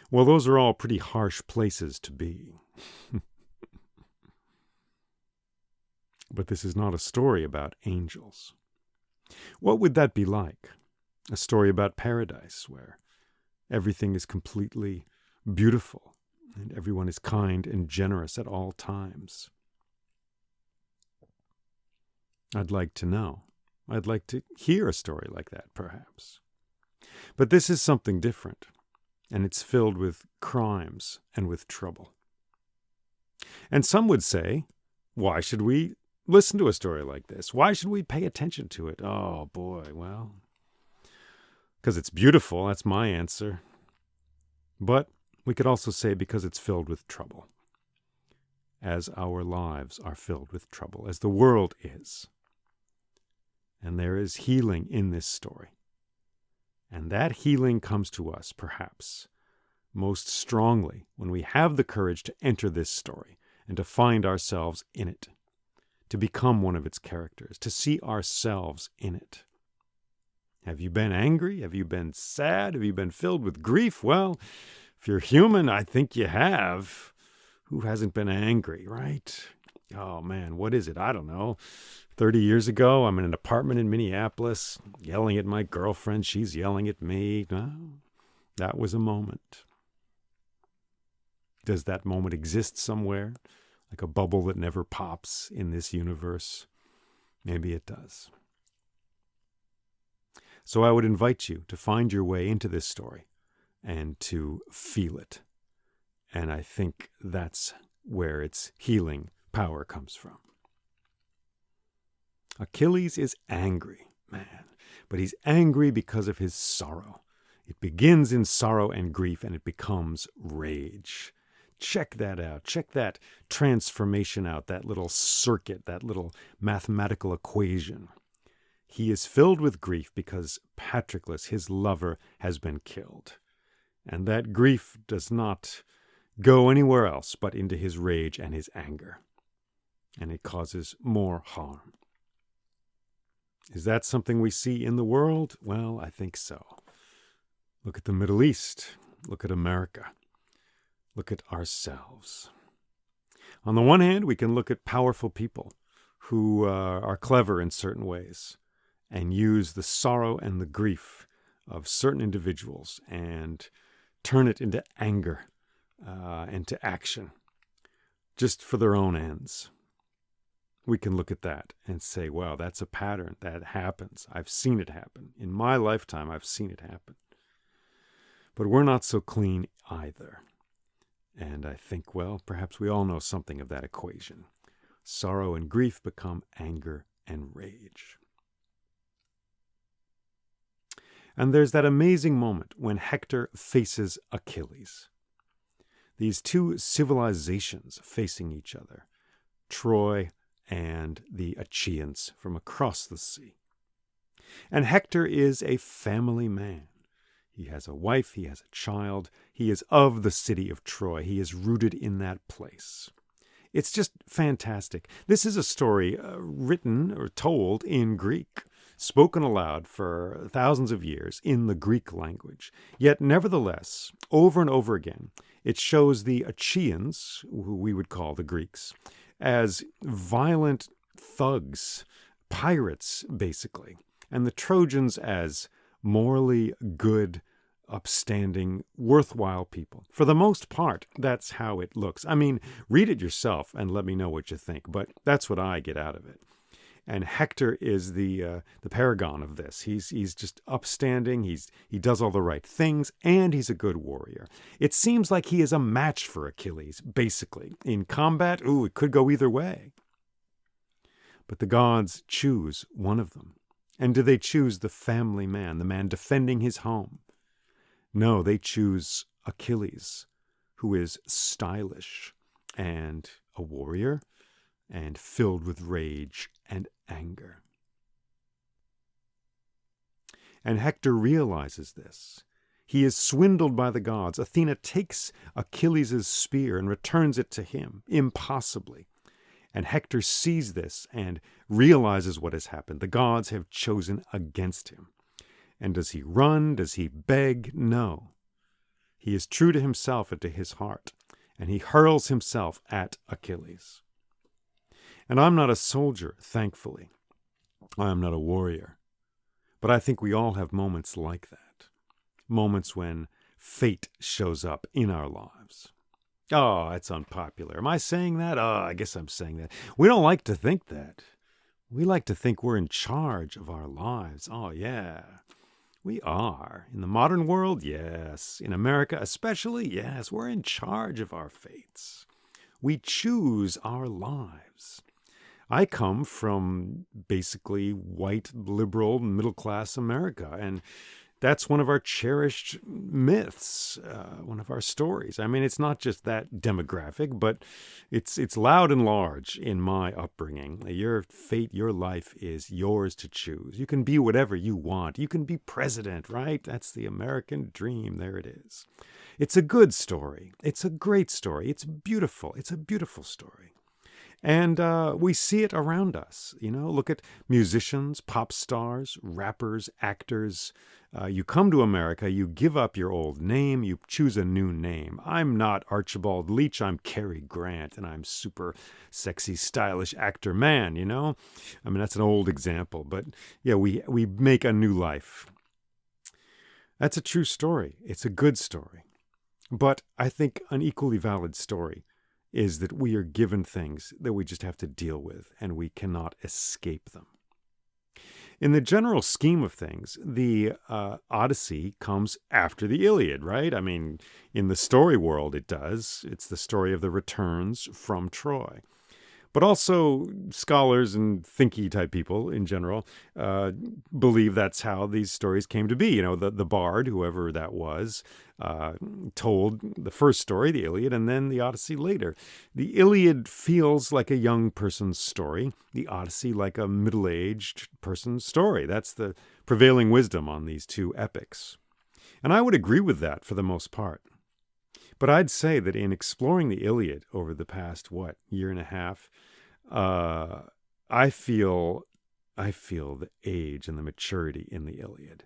Well, those are all pretty harsh places to be. But this is not a story about angels. What would that be like? A story about paradise, where everything is completely beautiful and everyone is kind and generous at all times. I'd like to know. I'd like to hear a story like that, perhaps. But this is something different, and it's filled with crimes and with trouble. And some would say, why should we listen to a story like this? Why should we pay attention to it? Oh, boy, well, because it's beautiful, that's my answer. But we could also say because it's filled with trouble, as our lives are filled with trouble, as the world is. And there is healing in this story. And that healing comes to us, perhaps, most strongly when we have the courage to enter this story and to find ourselves in it, to become one of its characters, to see ourselves in it. Have you been angry? Have you been sad? Have you been filled with grief? Well, if you're human, I think you have. Who hasn't been angry, right? Oh, man, what is it? I don't know. 30 years ago, I'm in an apartment in Minneapolis, yelling at my girlfriend. She's yelling at me. No, that was a moment. Does that moment exist somewhere? like a bubble that never pops in this universe. Maybe it does. So I would invite you to find your way into this story and to feel it. And I think that's where its healing power comes from. Achilles is angry, man, but he's angry because of his sorrow. It begins in sorrow and grief, and it becomes rage. Check that out. Check that transformation out, that little circuit, that little mathematical equation. He is filled with grief because Patroclus, his lover, has been killed. And that grief does not go anywhere else but into his rage and his anger. And it causes more harm. Is that something we see in the world? Well, I think so. Look at the Middle East. Look at America. Look at ourselves. On the one hand, we can look at powerful people who are clever in certain ways and use the sorrow and the grief of certain individuals and turn it into anger and to action just for their own ends. We can look at that and say, wow, that's a pattern that happens. I've seen it happen. In my lifetime, I've seen it happen. But we're not so clean either. And I think, well, perhaps we all know something of that equation. Sorrow and grief become anger and rage. And there's that amazing moment when Hector faces Achilles. These two civilizations facing each other, Troy and the Achaeans from across the sea. And Hector is a family man. He has a wife, he has a child, he is of the city of Troy. He is rooted in that place. It's just fantastic. This is a story written or told in Greek, spoken aloud for thousands of years in the Greek language. Yet, nevertheless, over and over again, it shows the Achaeans, who we would call the Greeks, as violent thugs, pirates, basically, and the Trojans as morally good, upstanding, worthwhile people. For the most part, that's how it looks. I mean, read it yourself and let me know what you think, but that's what I get out of it. And Hector is the paragon of this. He's just upstanding. He does all the right things, and he's a good warrior. It seems like he is a match for Achilles, basically. In combat, it could go either way. But the gods choose one of them. And do they choose the family man, the man defending his home? No, they choose Achilles, who is stylish and a warrior and filled with rage and anger. And Hector realizes this. He is swindled by the gods. Athena takes Achilles' spear and returns it to him, impossibly. And Hector sees this and realizes what has happened. The gods have chosen against him. And does he run? Does he beg? No. He is true to himself and to his heart, and he hurls himself at Achilles. And I'm not a soldier, thankfully. I am not a warrior. But I think we all have moments like that. Moments when fate shows up in our lives. Oh, it's unpopular. Am I saying that? Oh, I guess I'm saying that. We don't like to think that. We like to think we're in charge of our lives. Oh, yeah. We are. In the modern world, yes. In America especially, yes. We're in charge of our fates. We choose our lives. I come from basically white, liberal, middle-class America, and that's one of our cherished myths, one of our stories. I mean, it's not just that demographic, but it's loud and large in my upbringing. Your fate, your life is yours to choose. You can be whatever you want. You can be president, right? That's the American dream. There it is. It's a good story. It's a great story. It's beautiful. It's a beautiful story. And we see it around us. Look at musicians, pop stars, rappers, actors. You come to America, you give up your old name, you choose a new name. I'm not Archibald Leach, I'm Cary Grant, and I'm super sexy, stylish actor man, I mean, that's an old example, but yeah, we make a new life. That's a true story. It's a good story. But I think an equally valid story is that we are given things that we just have to deal with, and we cannot escape them. In the general scheme of things, the Odyssey comes after the Iliad, right? I mean, in the story world, it does. It's the story of the returns from Troy. But also, scholars and thinky type people in general believe that's how these stories came to be. You know, the bard, whoever that was, told the first story, the Iliad, and then the Odyssey later. The Iliad feels like a young person's story, the Odyssey like a middle-aged person's story. That's the prevailing wisdom on these two epics. And I would agree with that for the most part. But I'd say that in exploring the Iliad over the past, year and a half, I feel the age and the maturity in the Iliad.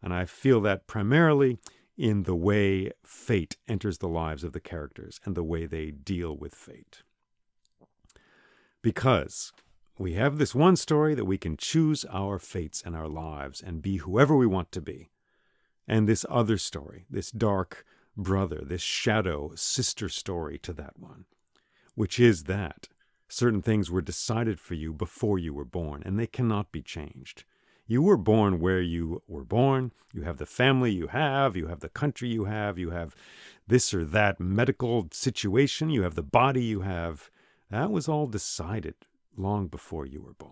And I feel that primarily in the way fate enters the lives of the characters and the way they deal with fate. Because we have this one story that we can choose our fates and our lives and be whoever we want to be. And this other story, this dark brother, this shadow sister story to that one, which is that certain things were decided for you before you were born, and they cannot be changed. You were born where you were born. You have the family you have the country you have this or that medical situation, you have the body you have. That was all decided long before you were born.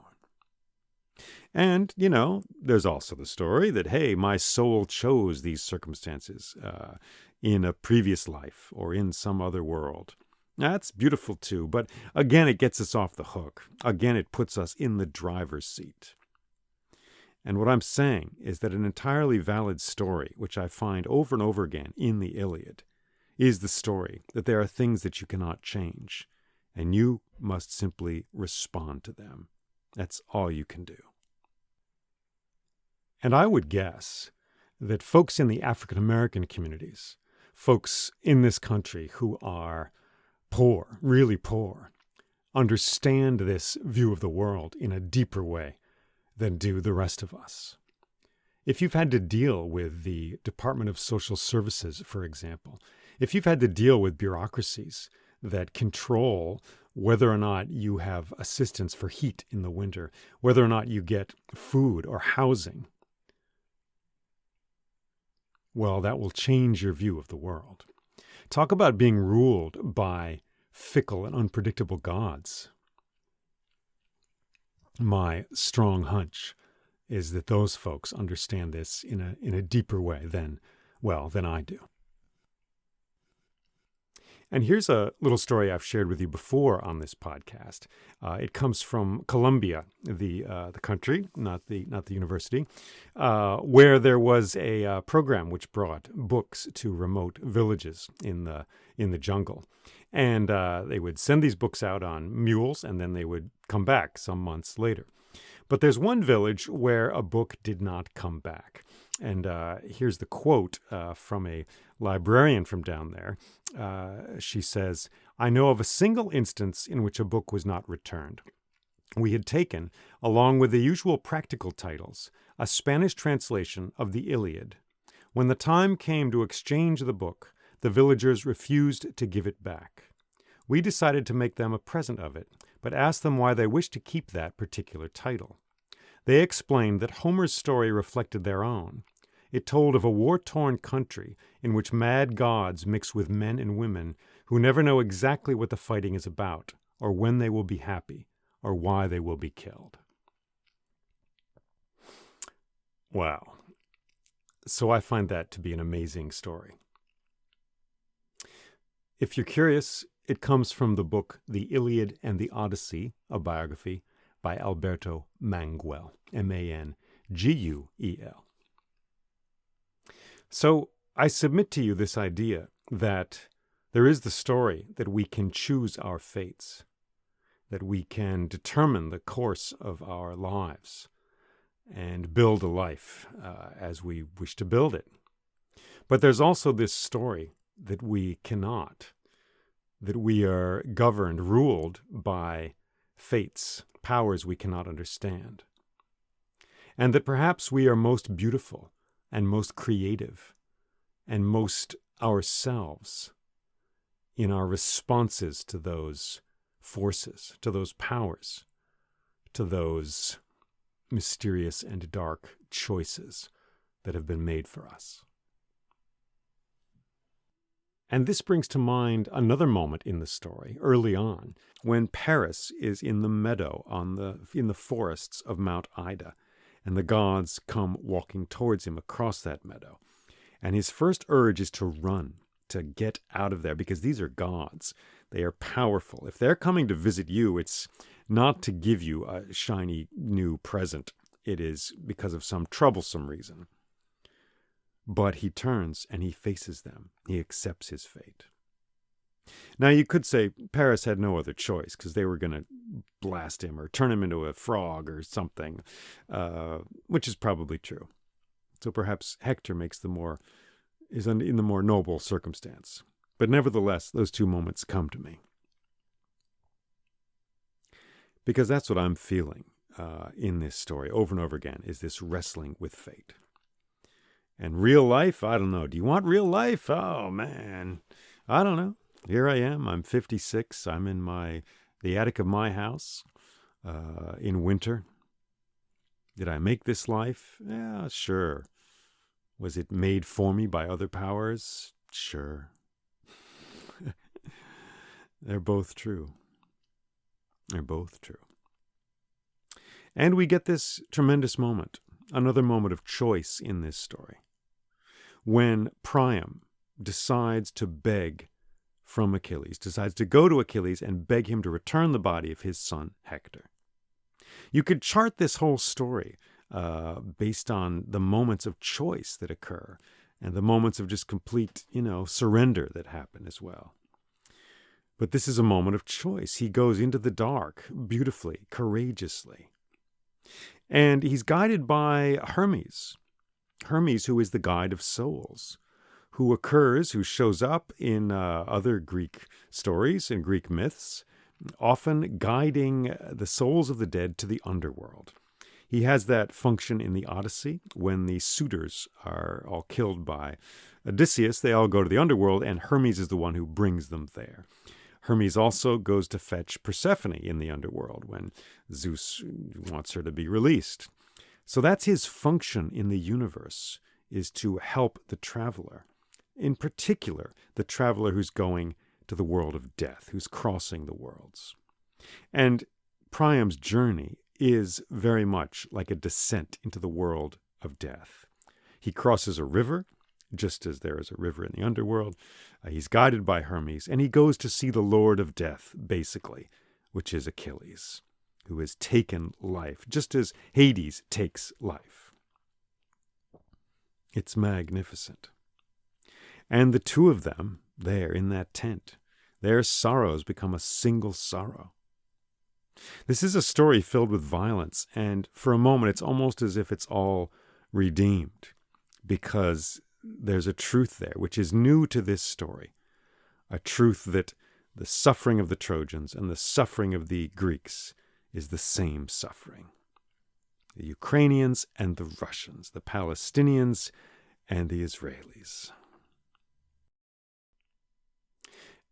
And, there's also the story that, hey, my soul chose these circumstances in a previous life or in some other world. That's beautiful too, but again, it gets us off the hook. Again, it puts us in the driver's seat. And what I'm saying is that an entirely valid story, which I find over and over again in the Iliad, is the story that there are things that you cannot change, and you must simply respond to them. That's all you can do. And I would guess that folks in the African American communities, folks in this country who are poor, really poor, understand this view of the world in a deeper way than do the rest of us. If you've had to deal with the Department of Social Services, for example, if you've had to deal with bureaucracies that control whether or not you have assistance for heat in the winter, whether or not you get food or housing, well, that will change your view of the world. Talk about being ruled by fickle and unpredictable gods. My strong hunch is that those folks understand this in a deeper way than I do. And here's a little story I've shared with you before on this podcast. It comes from Colombia, the country, not the university, where there was a program which brought books to remote villages in the jungle, and they would send these books out on mules, and then they would come back some months later. But there's one village where a book did not come back. And here's the quote from a librarian from down there. She says, "I know of a single instance in which a book was not returned. We had taken, along with the usual practical titles, a Spanish translation of the Iliad. When the time came to exchange the book, the villagers refused to give it back. We decided to make them a present of it, but asked them why they wished to keep that particular title. They explained that Homer's story reflected their own. It told of a war-torn country in which mad gods mix with men and women who never know exactly what the fighting is about, or when they will be happy, or why they will be killed." Wow. So I find that to be an amazing story. If you're curious, it comes from the book The Iliad and the Odyssey, a biography by Alberto Manguel, Manguel. So I submit to you this idea that there is the story that we can choose our fates, that we can determine the course of our lives and build a life as we wish to build it. But there's also this story that we cannot, that we are governed, ruled by fates, powers we cannot understand, and that perhaps we are most beautiful and most creative and most ourselves in our responses to those forces, to those powers, to those mysterious and dark choices that have been made for us. And this brings to mind another moment in the story, early on, when Paris is in the meadow in the forests of Mount Ida, and the gods come walking towards him across that meadow. And his first urge is to run, to get out of there, because these are gods. They are powerful. If they're coming to visit you, it's not to give you a shiny new present. It is because of some troublesome reason. But he turns and he faces them. He accepts his fate. Now, you could say Paris had no other choice because they were going to blast him or turn him into a frog or something, which is probably true. So perhaps Hector is in the more noble circumstance. But nevertheless, those two moments come to me. Because that's what I'm feeling in this story over and over again, is this wrestling with fate. And real life, I don't know. Do you want real life? Oh, man. I don't know. Here I am. I'm 56. I'm in the attic of my house in winter. Did I make this life? Yeah, sure. Was it made for me by other powers? Sure. They're both true. They're both true. And we get this tremendous moment, another moment of choice in this story, when Priam decides to beg from Achilles, decides to go to Achilles and beg him to return the body of his son Hector. You could chart this whole story based on the moments of choice that occur and the moments of just complete, surrender that happen as well. But this is a moment of choice. He goes into the dark beautifully, courageously. And he's guided by Hermes, who is the guide of souls, who shows up in other Greek stories and Greek myths, often guiding the souls of the dead to the underworld. He has that function in the Odyssey when the suitors are all killed by Odysseus. They all go to the underworld, and Hermes is the one who brings them there. Hermes also goes to fetch Persephone in the underworld when Zeus wants her to be released. So that's his function in the universe, is to help the traveler. In particular, the traveler who's going to the world of death, who's crossing the worlds. And Priam's journey is very much like a descent into the world of death. He crosses a river, just as there is a river in the underworld. He's guided by Hermes, and he goes to see the Lord of Death, basically, which is Achilles, who has taken life, just as Hades takes life. It's magnificent. And the two of them, there in that tent, their sorrows become a single sorrow. This is a story filled with violence, and for a moment it's almost as if it's all redeemed, because there's a truth there which is new to this story, a truth that the suffering of the Trojans and the suffering of the Greeks is the same suffering. The Ukrainians and the Russians, the Palestinians and the Israelis.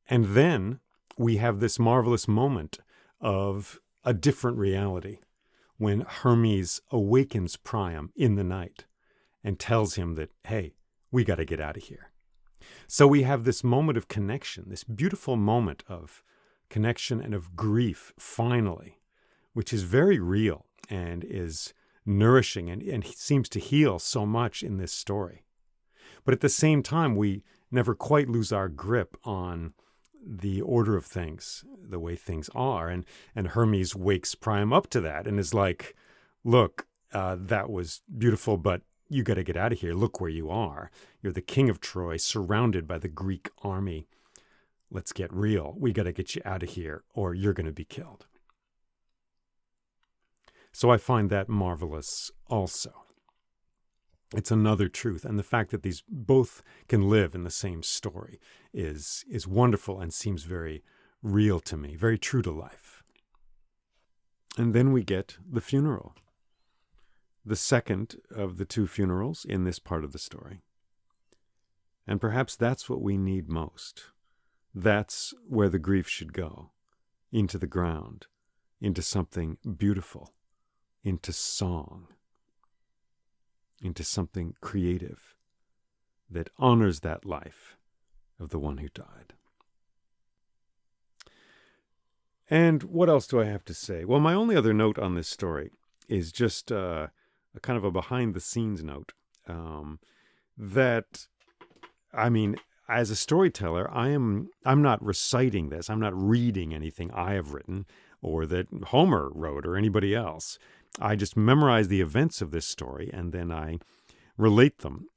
And then we have this marvelous moment of a different reality when Hermes awakens Priam in the night and tells him that, hey, we got to get out of here. So we have this moment of connection, this beautiful moment of connection and of grief, finally, which is very real and is nourishing and seems to heal so much in this story. But at the same time, we never quite lose our grip on the order of things, the way things are. And Hermes wakes Priam up to that and is like, look, that was beautiful, but you got to get out of here. Look where you are. You're the king of Troy, surrounded by the Greek army. Let's get real. We got to get you out of here, or you're going to be killed. So I find that marvelous also. It's another truth. And the fact that these both can live in the same story is wonderful and seems very real to me, very true to life. And then we get the funeral, the second of the two funerals in this part of the story. And perhaps that's what we need most, That's where the grief should go, into the ground, into something beautiful, into song, into something creative that honors that life of the one who died. And what else do I have to say? Well, my only other note on this story is just a kind of a behind-the-scenes note. That, I mean, as a storyteller, I'm not reciting this. I'm not reading anything I have written or that Homer wrote or anybody else. I just memorize the events of this story and then I relate them.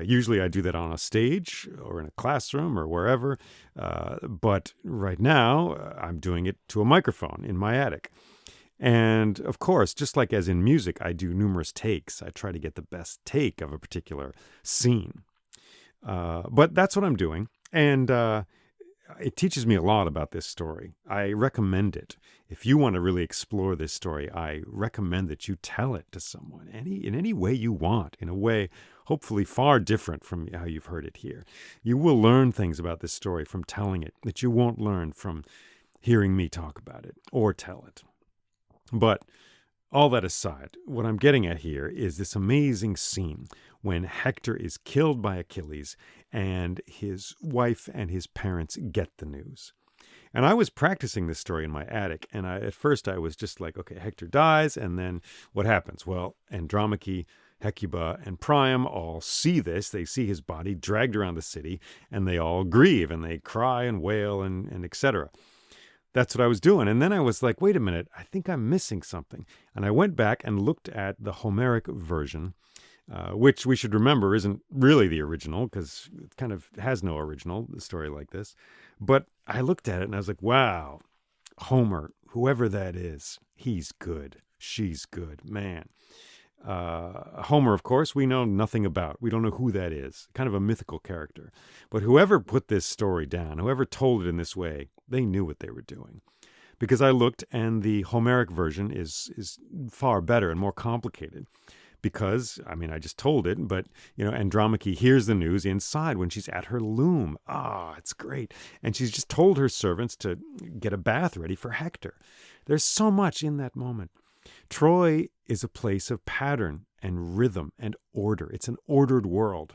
Usually I do that on a stage or in a classroom or wherever. But right now I'm doing it to a microphone in my attic. And of course, just like as in music, I do numerous takes. I try to get the best take of a particular scene. But that's what I'm doing. And it teaches me a lot about this story. I recommend it. If you want to really explore this story, I recommend that you tell it to someone in any way you want, in a way hopefully far different from how you've heard it here. You will learn things about this story from telling it that you won't learn from hearing me talk about it or tell it. But all that aside, what I'm getting at here is this amazing scene when Hector is killed by Achilles and his wife and his parents get the news. And I was practicing this story in my attic, and at first I was just like, okay, Hector dies, and then what happens? Well, Andromache, Hecuba, and Priam all see this. They see his body dragged around the city, and they all grieve, and they cry and wail, and etc. That's what I was doing. And then I was like, wait a minute, I think I'm missing something. And I went back and looked at the Homeric version, which we should remember isn't really the original because it kind of has no original story like this. But I looked at it and I was like, wow, Homer, whoever that is, he's good. She's good, man. Homer, of course, we know nothing about. We don't know who that is. Kind of a mythical character. But whoever put this story down, whoever told it in this way, they knew what they were doing. Because I looked and the Homeric version is far better and more complicated. Because, I mean, I just told it, but, Andromache hears the news inside when she's at her loom. It's great. And she's just told her servants to get a bath ready for Hector. There's so much in that moment. Troy is a place of pattern and rhythm and order. It's an ordered world.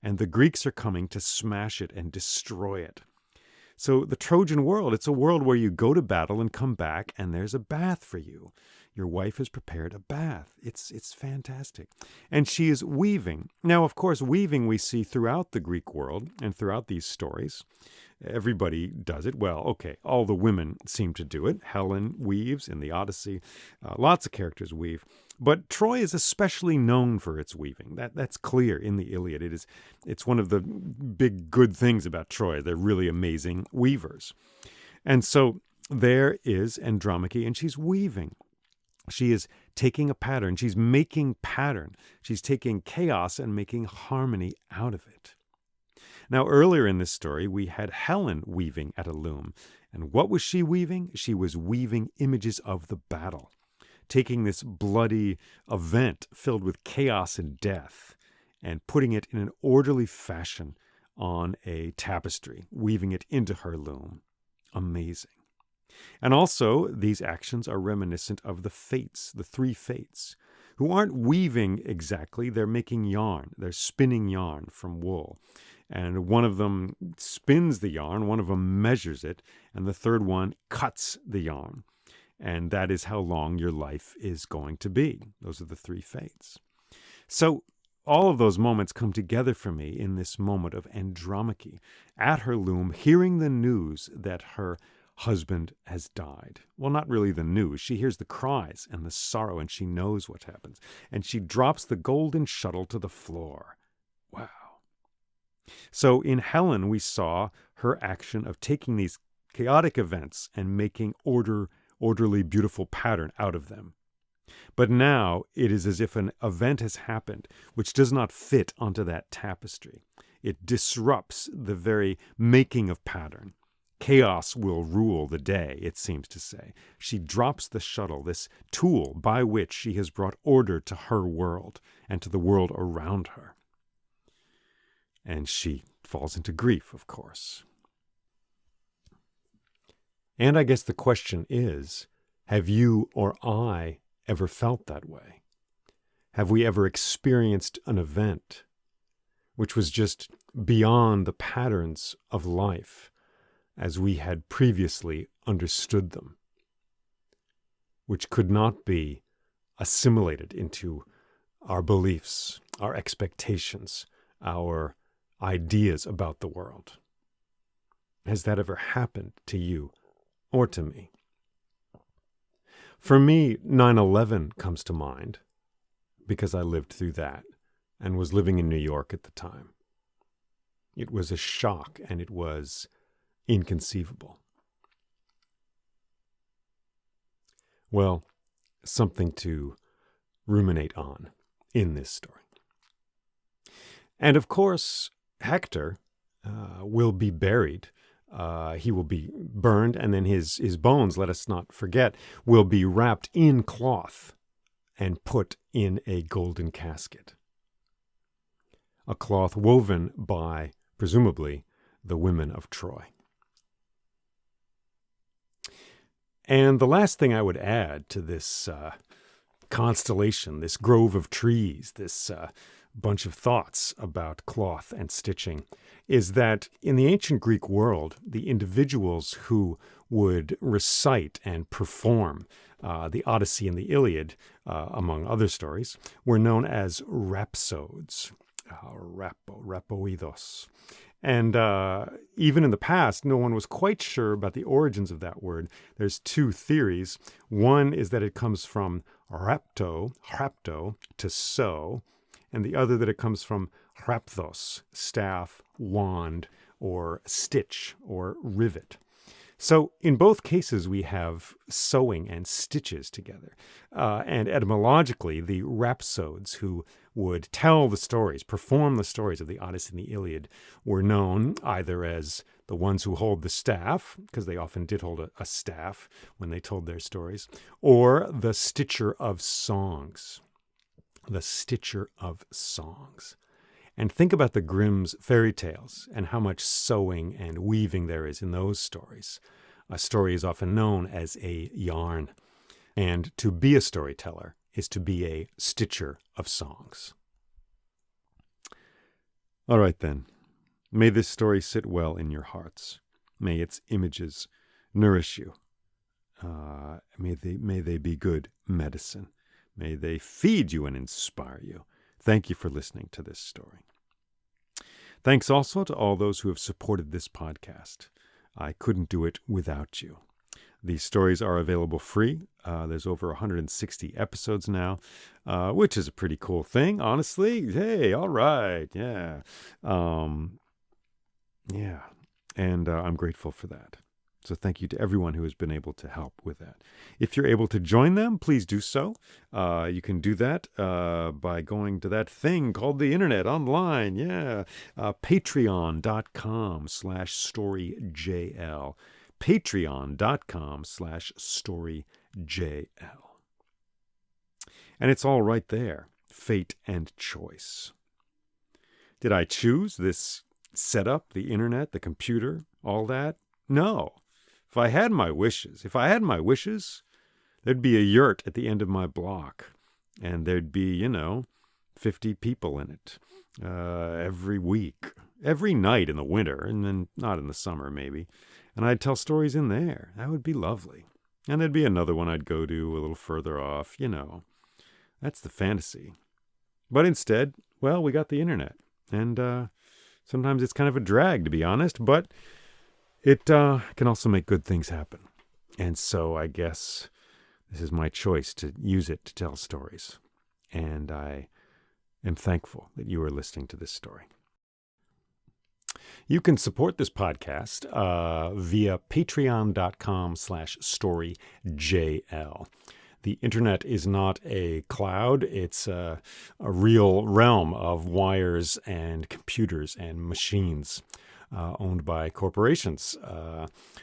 And the Greeks are coming to smash it and destroy it. So the Trojan world, it's a world where you go to battle and come back and there's a bath for you. Your wife has prepared a bath. It's fantastic. And she is weaving. Now, of course, weaving we see throughout the Greek world and throughout these stories. Everybody does it. Well, okay, all the women seem to do it. Helen weaves in the Odyssey. Lots of characters weave. But Troy is especially known for its weaving. That's clear in the Iliad. It's one of the big good things about Troy. They're really amazing weavers. And so there is Andromache, and she's weaving. She is taking a pattern. She's making pattern. She's taking chaos and making harmony out of it. Now, earlier in this story, we had Helen weaving at a loom. And what was she weaving? She was weaving images of the battle, taking this bloody event filled with chaos and death and putting it in an orderly fashion on a tapestry, weaving it into her loom. Amazing. And also, these actions are reminiscent of the Fates, the three Fates, who aren't weaving exactly. They're making yarn. They're spinning yarn from wool. And one of them spins the yarn, one of them measures it, and the third one cuts the yarn. And that is how long your life is going to be. Those are the three Fates. So all of those moments come together for me in this moment of Andromache at her loom, hearing the news that her husband has died. Well, not really the news. She hears the cries and the sorrow, and she knows what happens. And she drops the golden shuttle to the floor. Wow. So in Helen, we saw her action of taking these chaotic events and making orderly, beautiful pattern out of them. But now it is as if an event has happened which does not fit onto that tapestry. It disrupts the very making of pattern. Chaos will rule the day, it seems to say. She drops the shuttle, this tool by which she has brought order to her world and to the world around her. And she falls into grief, of course. And I guess the question is, have you or I ever felt that way? Have we ever experienced an event which was just beyond the patterns of life as we had previously understood them, which could not be assimilated into our beliefs, our expectations, our ideas about the world? Has that ever happened to you or to me? For me, 9/11 comes to mind because I lived through that and was living in New York at the time. It was a shock and it was inconceivable. Well, something to ruminate on in this story. And of course, Hector will be buried. He will be burned, and then his bones, let us not forget, will be wrapped in cloth and put in a golden casket. A cloth woven by, presumably, the women of Troy. And the last thing I would add to this constellation, this grove of trees, this bunch of thoughts about cloth and stitching, is that in the ancient Greek world, the individuals who would recite and perform the Odyssey and the Iliad, among other stories, were known as rhapsodes, rhapoidos. And even in the past, no one was quite sure about the origins of that word. There's two theories. One is that it comes from rhapto, to sew, and the other that it comes from rhapthos, staff, wand, or stitch, or rivet. So in both cases, we have sewing and stitches together. And etymologically, the rhapsodes who would tell the stories, perform the stories of the Odyssey and the Iliad, were known either as the ones who hold the staff, because they often did hold a staff when they told their stories, or the stitcher of songs. The stitcher of songs. And think about the Grimm's fairy tales and how much sewing and weaving there is in those stories. A story is often known as a yarn. And to be a storyteller is to be a stitcher of songs. All right then. May this story sit well in your hearts. May its images nourish you. May they be good medicine. May they feed you and inspire you. Thank you for listening to this story. Thanks also to all those who have supported this podcast. I couldn't do it without you. These stories are available free. There's over 160 episodes now, which is a pretty cool thing, honestly. Hey, all right, yeah. And I'm grateful for that. So thank you to everyone who has been able to help with that. If you're able to join them, please do so. You can do that by going to that thing called the internet online. Patreon.com/storyjl. Patreon.com/storyjl. And it's all right there. Fate and choice. Did I choose this setup, the internet, the computer, all that? No. If I had my wishes, there'd be a yurt at the end of my block. And there'd be, 50 people in it every week, every night in the winter, and then not in the summer maybe. And I'd tell stories in there. That would be lovely. And there'd be another one I'd go to a little further off, That's the fantasy. But instead, well, we got the internet. And sometimes it's kind of a drag, to be honest, but it can also make good things happen. And so I guess this is my choice to use it to tell stories. And I am thankful that you are listening to this story. You can support this podcast via patreon.com/storyjl. The internet is not a cloud. It's a real realm of wires and computers and machines owned by corporations,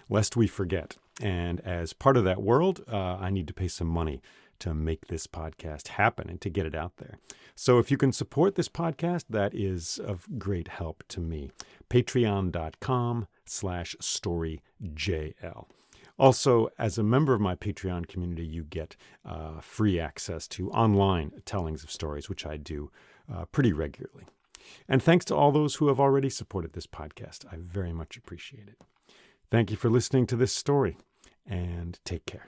lest we forget. And as part of that world, I need to pay some money to make this podcast happen and to get it out there. So if you can support this podcast, that is of great help to me. Patreon.com/storyjl. Also, as a member of my Patreon community, you get free access to online tellings of stories, which I do pretty regularly. And thanks to all those who have already supported this podcast. I very much appreciate it. Thank you for listening to this story, and take care.